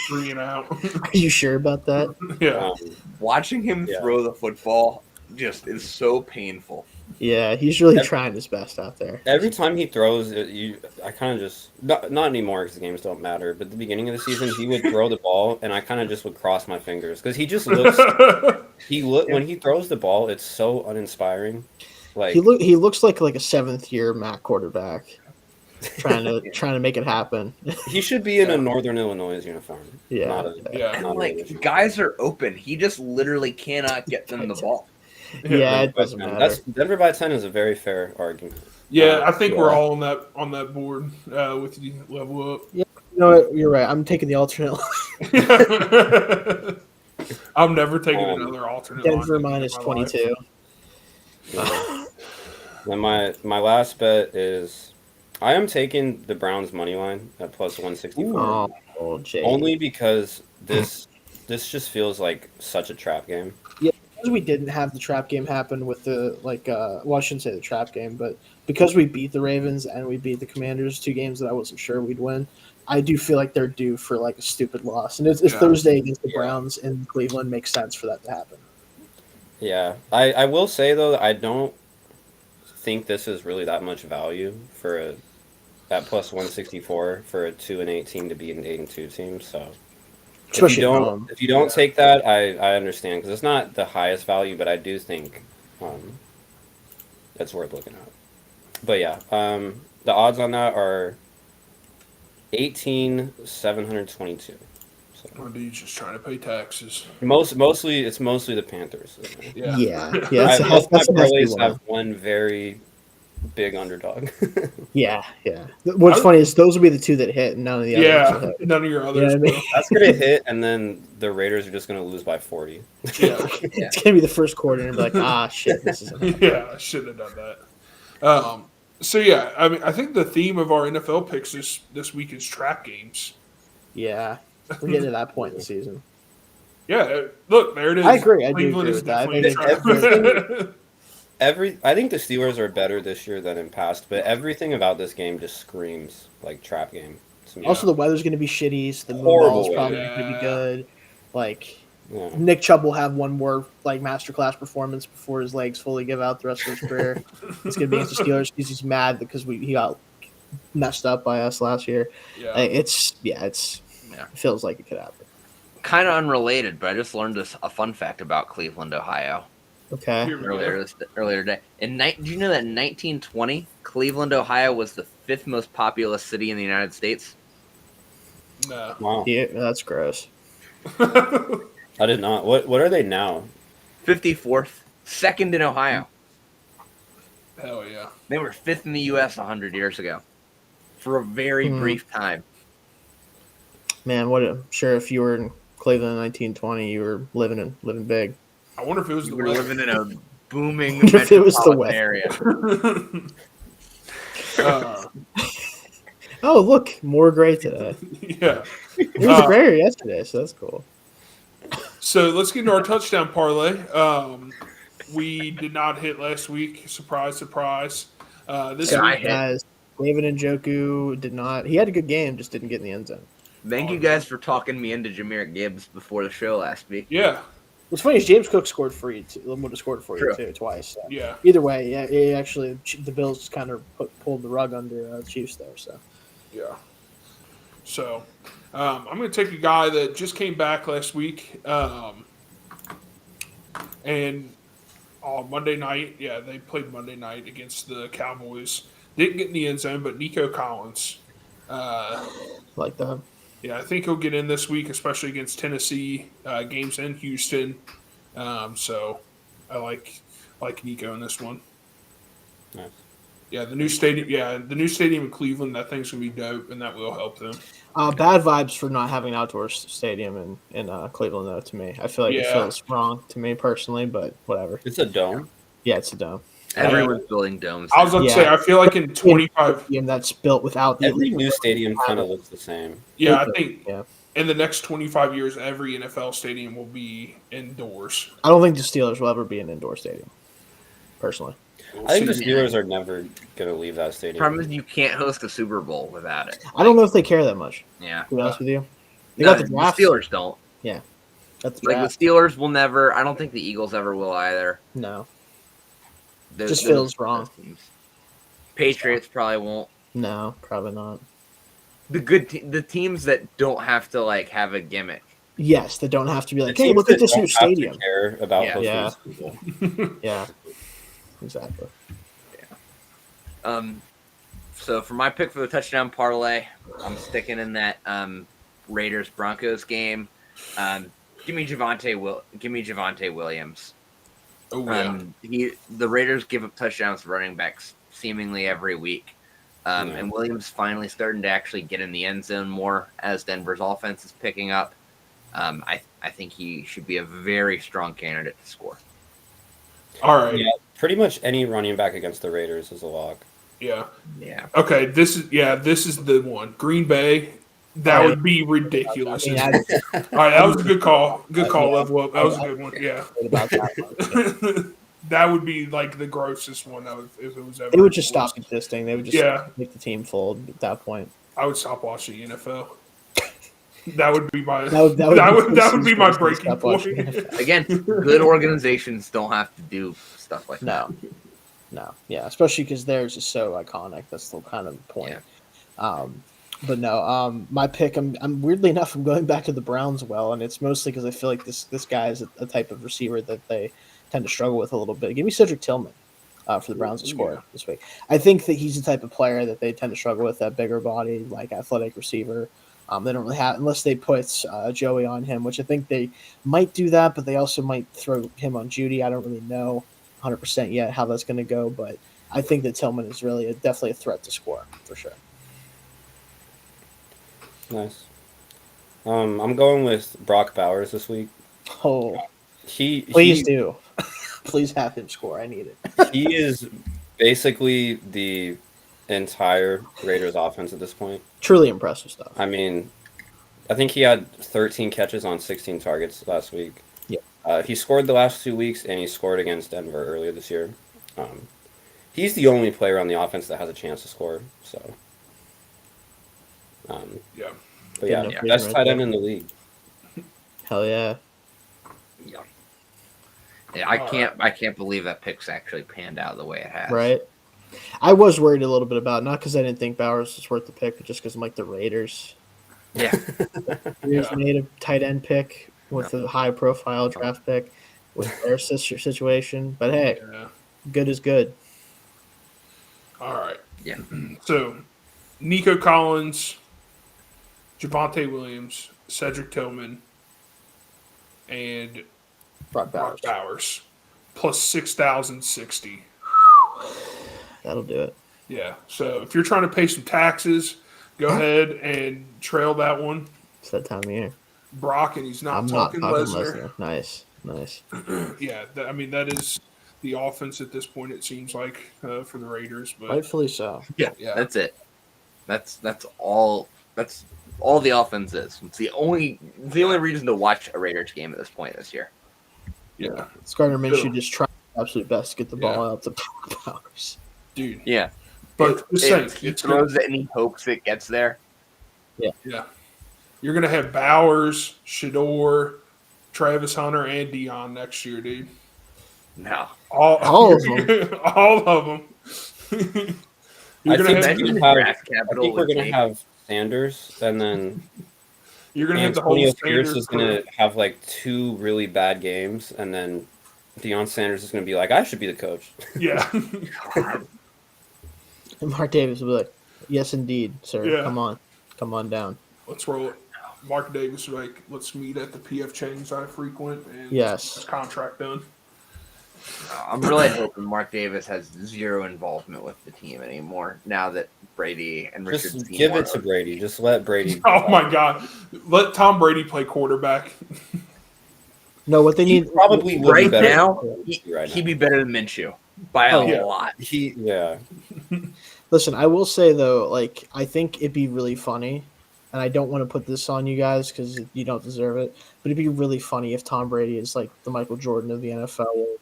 Speaker 1: 3 and out.
Speaker 4: Are you sure about that?
Speaker 1: Yeah.
Speaker 3: watching him
Speaker 2: Yeah.
Speaker 3: throw the football just is so painful.
Speaker 4: Yeah, he's really trying his best out there.
Speaker 2: Every time he throws, I kind of just not anymore because the games don't matter. But at the beginning of the season, he would throw the ball, and I kind of just would cross my fingers because he just looks. When he throws the ball, it's so uninspiring. Like
Speaker 4: He looks like a 7th-year MAC quarterback trying to make it happen.
Speaker 2: he should be in a Northern Illinois uniform.
Speaker 4: Yeah.
Speaker 2: Not a,
Speaker 1: Yeah.
Speaker 3: And
Speaker 2: not a
Speaker 3: like
Speaker 2: Michigan.
Speaker 3: guys are open. He just literally cannot get them the ball.
Speaker 4: Yeah, it
Speaker 2: But,
Speaker 4: doesn't matter.
Speaker 2: That's Denver by 10 is a very fair argument.
Speaker 1: Yeah, I think we're
Speaker 2: Yeah.
Speaker 1: all on that board with the level up.
Speaker 4: You know what? You're right. I'm taking the alternate.
Speaker 1: I'm never taking
Speaker 2: Um,
Speaker 1: another alternate.
Speaker 4: Denver
Speaker 1: line
Speaker 4: minus
Speaker 1: in my life.
Speaker 4: 22.
Speaker 2: Then my last bet is I am taking the Browns money line at plus 164
Speaker 4: Oh, Jay.
Speaker 2: only because this just feels like such a trap game.
Speaker 4: Because we didn't have the trap game happen with the well, I shouldn't say the trap game, but because we beat the Ravens and we beat the Commanders, 2 games that I wasn't sure we'd win, I do feel like they're due for like a stupid loss. And it's
Speaker 1: Yeah.
Speaker 4: Thursday against the
Speaker 2: Yeah.
Speaker 4: Browns in Cleveland makes sense for that to happen.
Speaker 2: Yeah, I will say though that I don't think this is really that much value for at plus 164 for a 2-8 team to beat an 8-2 team. So
Speaker 4: Especially at home.
Speaker 2: if you don't take that, I understand because it's not the highest value, but I do think that's worth looking at. But yeah, the odds on that are 18,722. So
Speaker 1: My dude's just trying to pay taxes.
Speaker 2: mostly it's mostly the Panthers.
Speaker 1: Yeah.
Speaker 4: Yeah.
Speaker 2: I,
Speaker 4: That's
Speaker 2: most of my
Speaker 4: a hefty
Speaker 2: parlays
Speaker 4: one.
Speaker 2: have one very big underdog.
Speaker 4: Yeah. What's funny is those will be the 2 that hit, and none of the others will
Speaker 1: Yeah.
Speaker 4: hit.
Speaker 1: None of your
Speaker 4: You know
Speaker 1: others.
Speaker 4: what I mean?
Speaker 1: will.
Speaker 2: That's gonna hit, and then the Raiders are just gonna lose by 40.
Speaker 1: Yeah.
Speaker 4: It's gonna be the first quarter, and be like, shit, this isn't.
Speaker 1: Yeah, I shouldn't have done that. So yeah, I mean, I think the theme of our NFL picks this week is trap games.
Speaker 4: Yeah, we're getting to that point in the season.
Speaker 1: Yeah, look, there it is.
Speaker 4: I agree. I do
Speaker 1: Cleveland
Speaker 4: agree
Speaker 1: is
Speaker 4: with that. I
Speaker 1: definitely
Speaker 4: think
Speaker 1: a trap.
Speaker 2: I think the Steelers are better this year than in past, but everything about this game just screams like trap game to me.
Speaker 4: Also, the weather's going to be shitty, so the moon
Speaker 2: Horrible
Speaker 4: ball is probably
Speaker 1: weather.
Speaker 4: going to be good. Like,
Speaker 2: Yeah.
Speaker 4: Nick Chubb will have one more like masterclass performance before his legs fully give out the rest of his career. It's going to be against the Steelers because he's mad because he got messed up by us last year.
Speaker 1: Yeah.
Speaker 4: It feels like it could happen.
Speaker 3: Kind of unrelated, but I just learned a fun fact about Cleveland, Ohio
Speaker 4: Okay.
Speaker 1: Here we go.
Speaker 3: earlier today. Did you know that in 1920, Cleveland, Ohio was the 5th most populous city in the United States?
Speaker 1: No.
Speaker 2: Wow.
Speaker 4: Yeah, that's gross.
Speaker 2: I did not. What are they now?
Speaker 3: 54th, 2nd in Ohio.
Speaker 1: Hell yeah.
Speaker 3: They were 5th in the U.S. 100 years ago for a very brief time.
Speaker 4: Man, I'm sure if you were in Cleveland in 1920, you were living big.
Speaker 1: I wonder if it was the
Speaker 3: We were
Speaker 1: weather.
Speaker 3: living in a booming
Speaker 4: If it was the
Speaker 3: metropolitan
Speaker 4: weather.
Speaker 3: area.
Speaker 4: Oh, look, more gray today.
Speaker 1: Yeah.
Speaker 4: It was grayer yesterday, so that's cool.
Speaker 1: So let's get into our touchdown parlay. We did not hit last week. Surprise, surprise. This
Speaker 3: Yeah, I
Speaker 1: week,
Speaker 3: hit.
Speaker 4: Guys, David Njoku did not. He had a good game, just didn't get in the end zone.
Speaker 3: Thank you guys for talking me into Jameer Gibbs before the show last week.
Speaker 1: yeah,
Speaker 4: What's funny is James Cook scored for you. Would have scored for you
Speaker 3: True.
Speaker 4: too twice. So.
Speaker 1: yeah,
Speaker 4: Either way, yeah, it actually the Bills just kind of pulled the rug under the Chiefs there. So
Speaker 1: yeah. So I'm going to take a guy that just came back last week, and on Monday night, they played Monday night against the Cowboys. Didn't get in the end zone, but Nico Collins.
Speaker 4: like that.
Speaker 1: Yeah, I think he'll get in this week, especially against Tennessee. Games in Houston. So I like Nico in this one.
Speaker 2: Nice.
Speaker 1: Yeah, the new stadium. Yeah, the new stadium in Cleveland. That thing's gonna be dope, and that will help them.
Speaker 4: Bad vibes for not having an outdoor stadium in Cleveland, though. To me, I feel like it
Speaker 1: Yeah.
Speaker 4: feels wrong to me personally, but whatever.
Speaker 2: It's a dome.
Speaker 4: Yeah, it's a dome.
Speaker 3: Everyone's building domes.
Speaker 1: I was
Speaker 3: now.
Speaker 1: about to say. I feel like in 25.
Speaker 4: Stadium that's built without the
Speaker 2: Every new stadium kind of looks the same.
Speaker 1: Yeah, I think
Speaker 4: Yeah.
Speaker 1: in the next 25 years, every NFL stadium will be indoors.
Speaker 4: I don't think the Steelers will ever be an indoor stadium. Personally,
Speaker 1: We'll
Speaker 2: I think the
Speaker 1: see.
Speaker 2: Steelers are never gonna leave that stadium.
Speaker 3: Problem is you can't host a Super Bowl without it.
Speaker 4: I don't know if they care that much.
Speaker 3: Yeah.
Speaker 4: To be honest with you, they
Speaker 3: No,
Speaker 4: got the draft.
Speaker 3: Steelers don't.
Speaker 4: Got the
Speaker 3: Like
Speaker 4: draft.
Speaker 3: the Steelers will never. I don't think the Eagles ever will either.
Speaker 4: No,
Speaker 3: Those-
Speaker 4: Just
Speaker 3: those-
Speaker 4: feels wrong.
Speaker 3: those teams. Patriots probably won't.
Speaker 4: no, probably not.
Speaker 3: The teams that don't have to like have a gimmick.
Speaker 4: Yes, they don't have to be
Speaker 2: The
Speaker 4: like, hey,
Speaker 2: teams
Speaker 4: look at
Speaker 2: that
Speaker 4: this
Speaker 2: don't
Speaker 4: new
Speaker 2: have to
Speaker 4: stadium.
Speaker 2: care about
Speaker 3: Yeah.
Speaker 2: hosting
Speaker 4: Yeah.
Speaker 2: the Super Bowl.
Speaker 4: Yeah, exactly.
Speaker 3: So for my pick for the touchdown parlay, I'm sticking in that Raiders Broncos game. Give me Javonte Williams.
Speaker 1: Oh, yeah.
Speaker 3: The Raiders give up touchdowns to running backs seemingly every week.
Speaker 2: Yeah.
Speaker 3: And Williams finally starting to actually get in the end zone more as Denver's offense is picking up. I think he should be a very strong candidate to score.
Speaker 1: All right.
Speaker 2: Yeah, pretty much any running back against the Raiders is a lock.
Speaker 1: Yeah.
Speaker 3: Yeah.
Speaker 1: Okay. This is the one. Green Bay. That would be ridiculous.
Speaker 4: I mean,
Speaker 1: All right. That was a good call. Good call,
Speaker 4: Yeah.
Speaker 1: Level Up. That was a good one. Yeah.
Speaker 4: About that.
Speaker 1: That would be like the grossest one if it was ever.
Speaker 4: They would just stop existing. They would just
Speaker 1: Yeah.
Speaker 4: make the team fold at that point.
Speaker 1: I would stop watching the NFL. That would be my.
Speaker 4: That
Speaker 1: would be my
Speaker 4: stop
Speaker 1: breaking
Speaker 4: watching
Speaker 1: point.
Speaker 4: NFL.
Speaker 3: Again, good organizations don't have to do stuff like that.
Speaker 4: No, yeah, especially because theirs is so iconic. That's the kind of the point. But no, my pick. I'm weirdly enough, I'm going back to the Browns. Well, and it's mostly because I feel like this guy is a type of receiver that they tend to struggle with a little bit. Give me Cedric Tillman for the Browns to score this week. I think that he's the type of player that they tend to struggle with, that bigger body, like athletic receiver. They don't really have, unless they put Joey on him, which I think they might do that, but they also might throw him on Judy. I don't really know 100% yet how that's going to go, but I think that Tillman is really definitely a threat to score for sure.
Speaker 2: Nice. I'm going with Brock Bowers this week.
Speaker 4: Oh,
Speaker 2: Please
Speaker 4: do. Please have him score. I need it.
Speaker 2: He is basically the entire Raiders offense at this point.
Speaker 4: Truly impressive stuff.
Speaker 2: I mean, I think he had 13 catches on 16 targets last week.
Speaker 4: Yeah.
Speaker 2: He scored the last 2 weeks, and he scored against Denver earlier this year. He's the only player on the offense that has a chance to score. So,
Speaker 1: Yeah.
Speaker 2: but yeah,
Speaker 4: Good enough
Speaker 2: best
Speaker 4: reason
Speaker 2: tight
Speaker 4: right
Speaker 2: end in the league.
Speaker 4: Hell yeah.
Speaker 3: Yeah, I can't believe that pick's actually panned out the way it has.
Speaker 4: Right. I was worried a little bit about it, not because I didn't think Bowers was worth the pick, but just because I'm like the Raiders.
Speaker 3: Yeah.
Speaker 4: Raiders made a tight end pick with a high profile draft pick with their situation. But hey,
Speaker 1: Yeah.
Speaker 4: good is good.
Speaker 1: All right.
Speaker 3: Yeah.
Speaker 1: So, Nico Collins, Javonte Williams, Cedric Tillman, and
Speaker 4: Brock
Speaker 1: Brock
Speaker 4: Bowers.
Speaker 1: Bowers, plus 6,060.
Speaker 4: That'll do it.
Speaker 1: Yeah. So if you're trying to pay some taxes, go ahead and trail that one.
Speaker 4: It's that time of year.
Speaker 1: Brock, and he's not
Speaker 4: I'm
Speaker 1: talking
Speaker 4: not talking
Speaker 1: Lesnar.
Speaker 4: Lesnar. Nice.
Speaker 1: Yeah. That is the offense at this point, it seems like, for the Raiders. But
Speaker 4: Rightfully so.
Speaker 3: Yeah.
Speaker 1: Yeah.
Speaker 3: That's it. That's all the offense is. It's the only reason to watch a Raiders game at this point this year.
Speaker 1: yeah.
Speaker 4: Gardner Minshew
Speaker 1: Cool.
Speaker 4: just tried his absolute best to get the ball out to Brock Bowers.
Speaker 1: Dude.
Speaker 3: Yeah.
Speaker 1: But just saying,
Speaker 3: He
Speaker 1: it's gonna,
Speaker 3: throws it and he hopes it gets there.
Speaker 1: yeah. You're going to have Bowers, Shador, Travis Hunter, and Dion next year, dude.
Speaker 3: No.
Speaker 4: All of them.
Speaker 1: All of them. You're
Speaker 2: I
Speaker 1: going
Speaker 2: think
Speaker 1: to have,
Speaker 3: Imagine the
Speaker 2: have-
Speaker 3: draft
Speaker 2: I
Speaker 3: capital
Speaker 2: think we're
Speaker 3: would
Speaker 2: going to
Speaker 3: take.
Speaker 2: have Sanders, and then
Speaker 1: you're going to have the whole
Speaker 2: Antonio Pierce
Speaker 1: Sanders
Speaker 2: is going to have like 2 really bad games, and then Deion Sanders is going to be like, I should be the coach.
Speaker 1: Yeah.
Speaker 4: And Mark Davis will be like, yes, indeed, sir.
Speaker 1: Yeah.
Speaker 4: Come on down.
Speaker 1: Let's roll it. Mark Davis, like, let's meet at the PF Chang's I frequent and
Speaker 4: Yes.
Speaker 1: his contract done.
Speaker 3: I'm really hoping Mark Davis has zero involvement with the team anymore now that Brady and Richard
Speaker 2: Just
Speaker 3: Seymour
Speaker 2: give it to
Speaker 3: are-
Speaker 2: Brady. Just let Brady.
Speaker 1: Oh my God! Let Tom Brady play quarterback.
Speaker 4: No, what they
Speaker 2: He
Speaker 4: need
Speaker 2: probably would be
Speaker 3: Right
Speaker 2: better
Speaker 3: now,
Speaker 2: than
Speaker 3: he'd
Speaker 2: now.
Speaker 3: be better than Minshew by
Speaker 4: Oh,
Speaker 3: a
Speaker 1: yeah.
Speaker 3: lot.
Speaker 2: Yeah.
Speaker 4: Listen, I will say though, like I think it'd be really funny, and I don't want to put this on you guys because you don't deserve it, but it'd be really funny if Tom Brady is like the Michael Jordan of the NFL.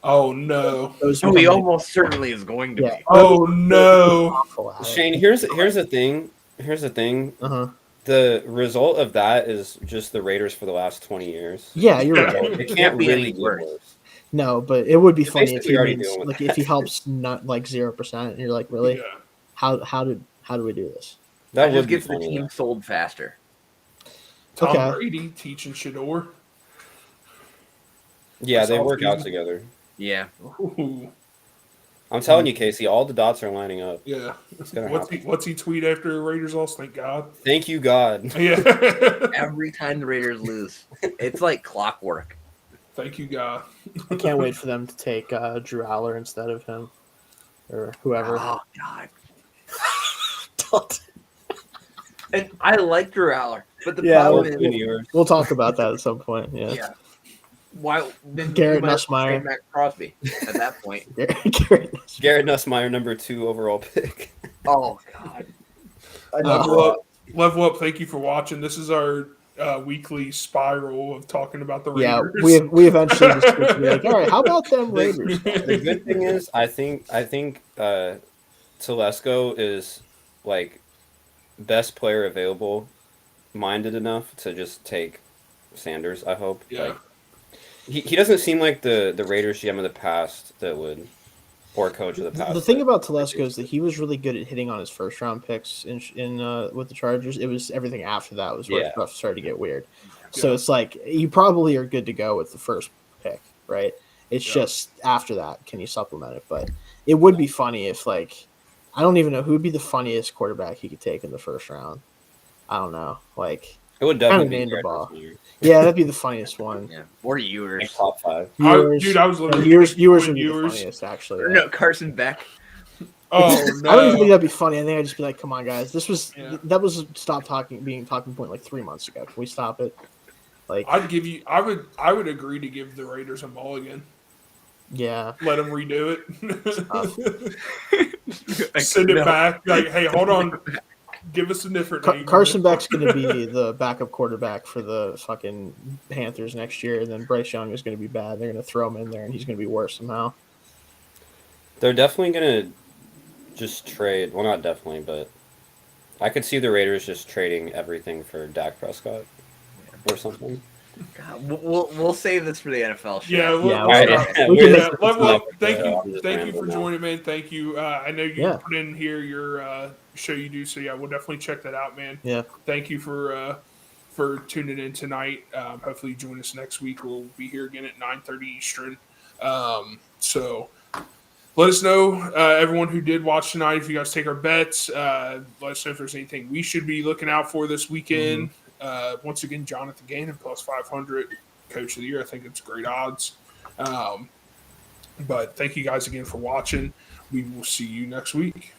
Speaker 1: Oh no!
Speaker 4: Those
Speaker 3: Oh,
Speaker 4: become,
Speaker 3: he
Speaker 4: like,
Speaker 3: almost certainly is going to
Speaker 4: yeah,
Speaker 3: be.
Speaker 1: Oh no!
Speaker 4: awful at it.
Speaker 2: Shane, here's the thing. Here's the thing.
Speaker 4: Uh-huh.
Speaker 2: The result of that is just the Raiders for the last 20 years.
Speaker 4: Yeah, you're
Speaker 1: Yeah.
Speaker 4: right.
Speaker 2: It can't
Speaker 3: be
Speaker 2: really
Speaker 3: any
Speaker 2: get
Speaker 3: worse.
Speaker 2: worse.
Speaker 4: No, but it would be
Speaker 2: You're
Speaker 4: funny if
Speaker 2: basically
Speaker 4: he
Speaker 2: already
Speaker 4: means
Speaker 2: dealing with
Speaker 4: like
Speaker 2: that.
Speaker 4: if he helps not like 0%, and you're like, really?
Speaker 1: Yeah.
Speaker 4: How do we do this?
Speaker 2: That
Speaker 3: That
Speaker 2: would
Speaker 3: just
Speaker 2: be
Speaker 3: gets the
Speaker 2: funny.
Speaker 3: team sold faster.
Speaker 1: Tom
Speaker 4: Okay.
Speaker 1: Brady teaching Shador.
Speaker 2: Yeah,
Speaker 1: That's
Speaker 2: they
Speaker 1: all
Speaker 2: work out
Speaker 1: season.
Speaker 2: together.
Speaker 3: Yeah.
Speaker 1: Ooh,
Speaker 2: I'm telling you, Casey, all the dots are lining up.
Speaker 1: yeah.
Speaker 2: It's gonna
Speaker 1: What's
Speaker 2: happen.
Speaker 1: what's he tweet after Raiders loss? Thank God.
Speaker 2: Thank you, God.
Speaker 1: Yeah.
Speaker 3: Every time the Raiders lose, it's like clockwork.
Speaker 1: Thank you, God.
Speaker 4: I can't wait for them to take Drew Aller instead of him or whoever.
Speaker 3: Oh God. And I like Drew Aller, but the
Speaker 4: Yeah,
Speaker 3: problem
Speaker 2: Or
Speaker 3: is,
Speaker 2: Quinn Ewers.
Speaker 4: We'll talk about that at some point. Yeah.
Speaker 3: yeah. Why then
Speaker 4: Garrett
Speaker 3: you might as well
Speaker 4: Nussmeier.
Speaker 3: trade Matt Crosby at that point?
Speaker 4: Garrett.
Speaker 2: Garrett Nussmeier, number 2 overall pick.
Speaker 3: Oh God.
Speaker 1: Level up. Level up. Thank you for watching. This is our weekly spiral of talking about the
Speaker 4: Yeah,
Speaker 1: Raiders.
Speaker 4: we eventually just get to be like, all right, how about them Raiders?
Speaker 2: The good thing is, I think Telesco is like best player available, minded enough to just take Sanders. I hope.
Speaker 1: Yeah.
Speaker 2: Like, he doesn't seem like the Raiders GM of the past that would, or coach of the past.
Speaker 4: The thing
Speaker 2: that-
Speaker 4: about Telesco is that he was really good at hitting on his first round picks in with the Chargers. It was everything after that was where
Speaker 2: Yeah.
Speaker 4: stuff started to get weird. So
Speaker 1: Yeah.
Speaker 4: it's like you probably are good to go with the first pick, right? It's
Speaker 1: Yeah.
Speaker 4: just after that, can you supplement it? But it would be funny if like I don't even know who would be the funniest quarterback he could take in the first round. I don't know. Like
Speaker 2: it would definitely
Speaker 4: kinda
Speaker 2: be
Speaker 4: named the
Speaker 2: Garrett
Speaker 4: ball.
Speaker 2: Nussmeier.
Speaker 4: yeah, that'd be the funniest one.
Speaker 3: Yeah. Or
Speaker 2: Like
Speaker 3: Ewers.
Speaker 2: top 5.
Speaker 1: Dude, I was literally
Speaker 4: Ewers
Speaker 1: thinking
Speaker 4: would be the
Speaker 1: Ewers.
Speaker 4: funniest actually.
Speaker 3: Or
Speaker 4: yeah.
Speaker 3: no, Carson Beck.
Speaker 1: Oh
Speaker 4: I don't even think
Speaker 1: no!
Speaker 4: that'd be funny. I think I'd just be like, "Come on, guys, this was
Speaker 1: Yeah.
Speaker 4: that was stop being talking point like 3 months ago. Can we stop it?" Like,
Speaker 1: I'd give you. I would agree to give the Raiders a mulligan.
Speaker 4: yeah,
Speaker 1: Let them redo it.
Speaker 3: Like,
Speaker 1: Send it
Speaker 3: no.
Speaker 1: back. Like, hey, hold on. Give us a different name.
Speaker 4: Carson Beck's going to be the backup quarterback for the fucking Panthers next year, and then Bryce Young is going to be bad. They're going to throw him in there, and he's going to be worse somehow.
Speaker 2: They're definitely gonna just trade. Well, not definitely, but I could see the Raiders just trading everything for Dak Prescott or something.
Speaker 3: God, we'll save this for the NFL show.
Speaker 1: Yeah,
Speaker 4: Yeah,
Speaker 1: we'll
Speaker 2: yeah,
Speaker 1: stop.
Speaker 2: yeah,
Speaker 4: we can
Speaker 1: Yeah,
Speaker 4: make
Speaker 1: level up.
Speaker 2: this
Speaker 1: Thank
Speaker 2: up.
Speaker 1: you,
Speaker 2: Just
Speaker 1: thank you
Speaker 2: ramble
Speaker 1: for
Speaker 2: now.
Speaker 1: joining, man. Thank you. I know you
Speaker 4: Yeah.
Speaker 1: put in here your show you do, so yeah, we'll definitely check that out, man.
Speaker 4: Yeah.
Speaker 1: Thank you for tuning in tonight. Hopefully, you join us next week. We'll be here again at 9:30 Eastern. So let us know, everyone who did watch tonight. If you guys take our bets, let us know if there's anything we should be looking out for this weekend. Once again, Jonathan Gannon plus 500, Coach of the Year. I think it's great odds. But thank you guys again for watching. We will see you next week.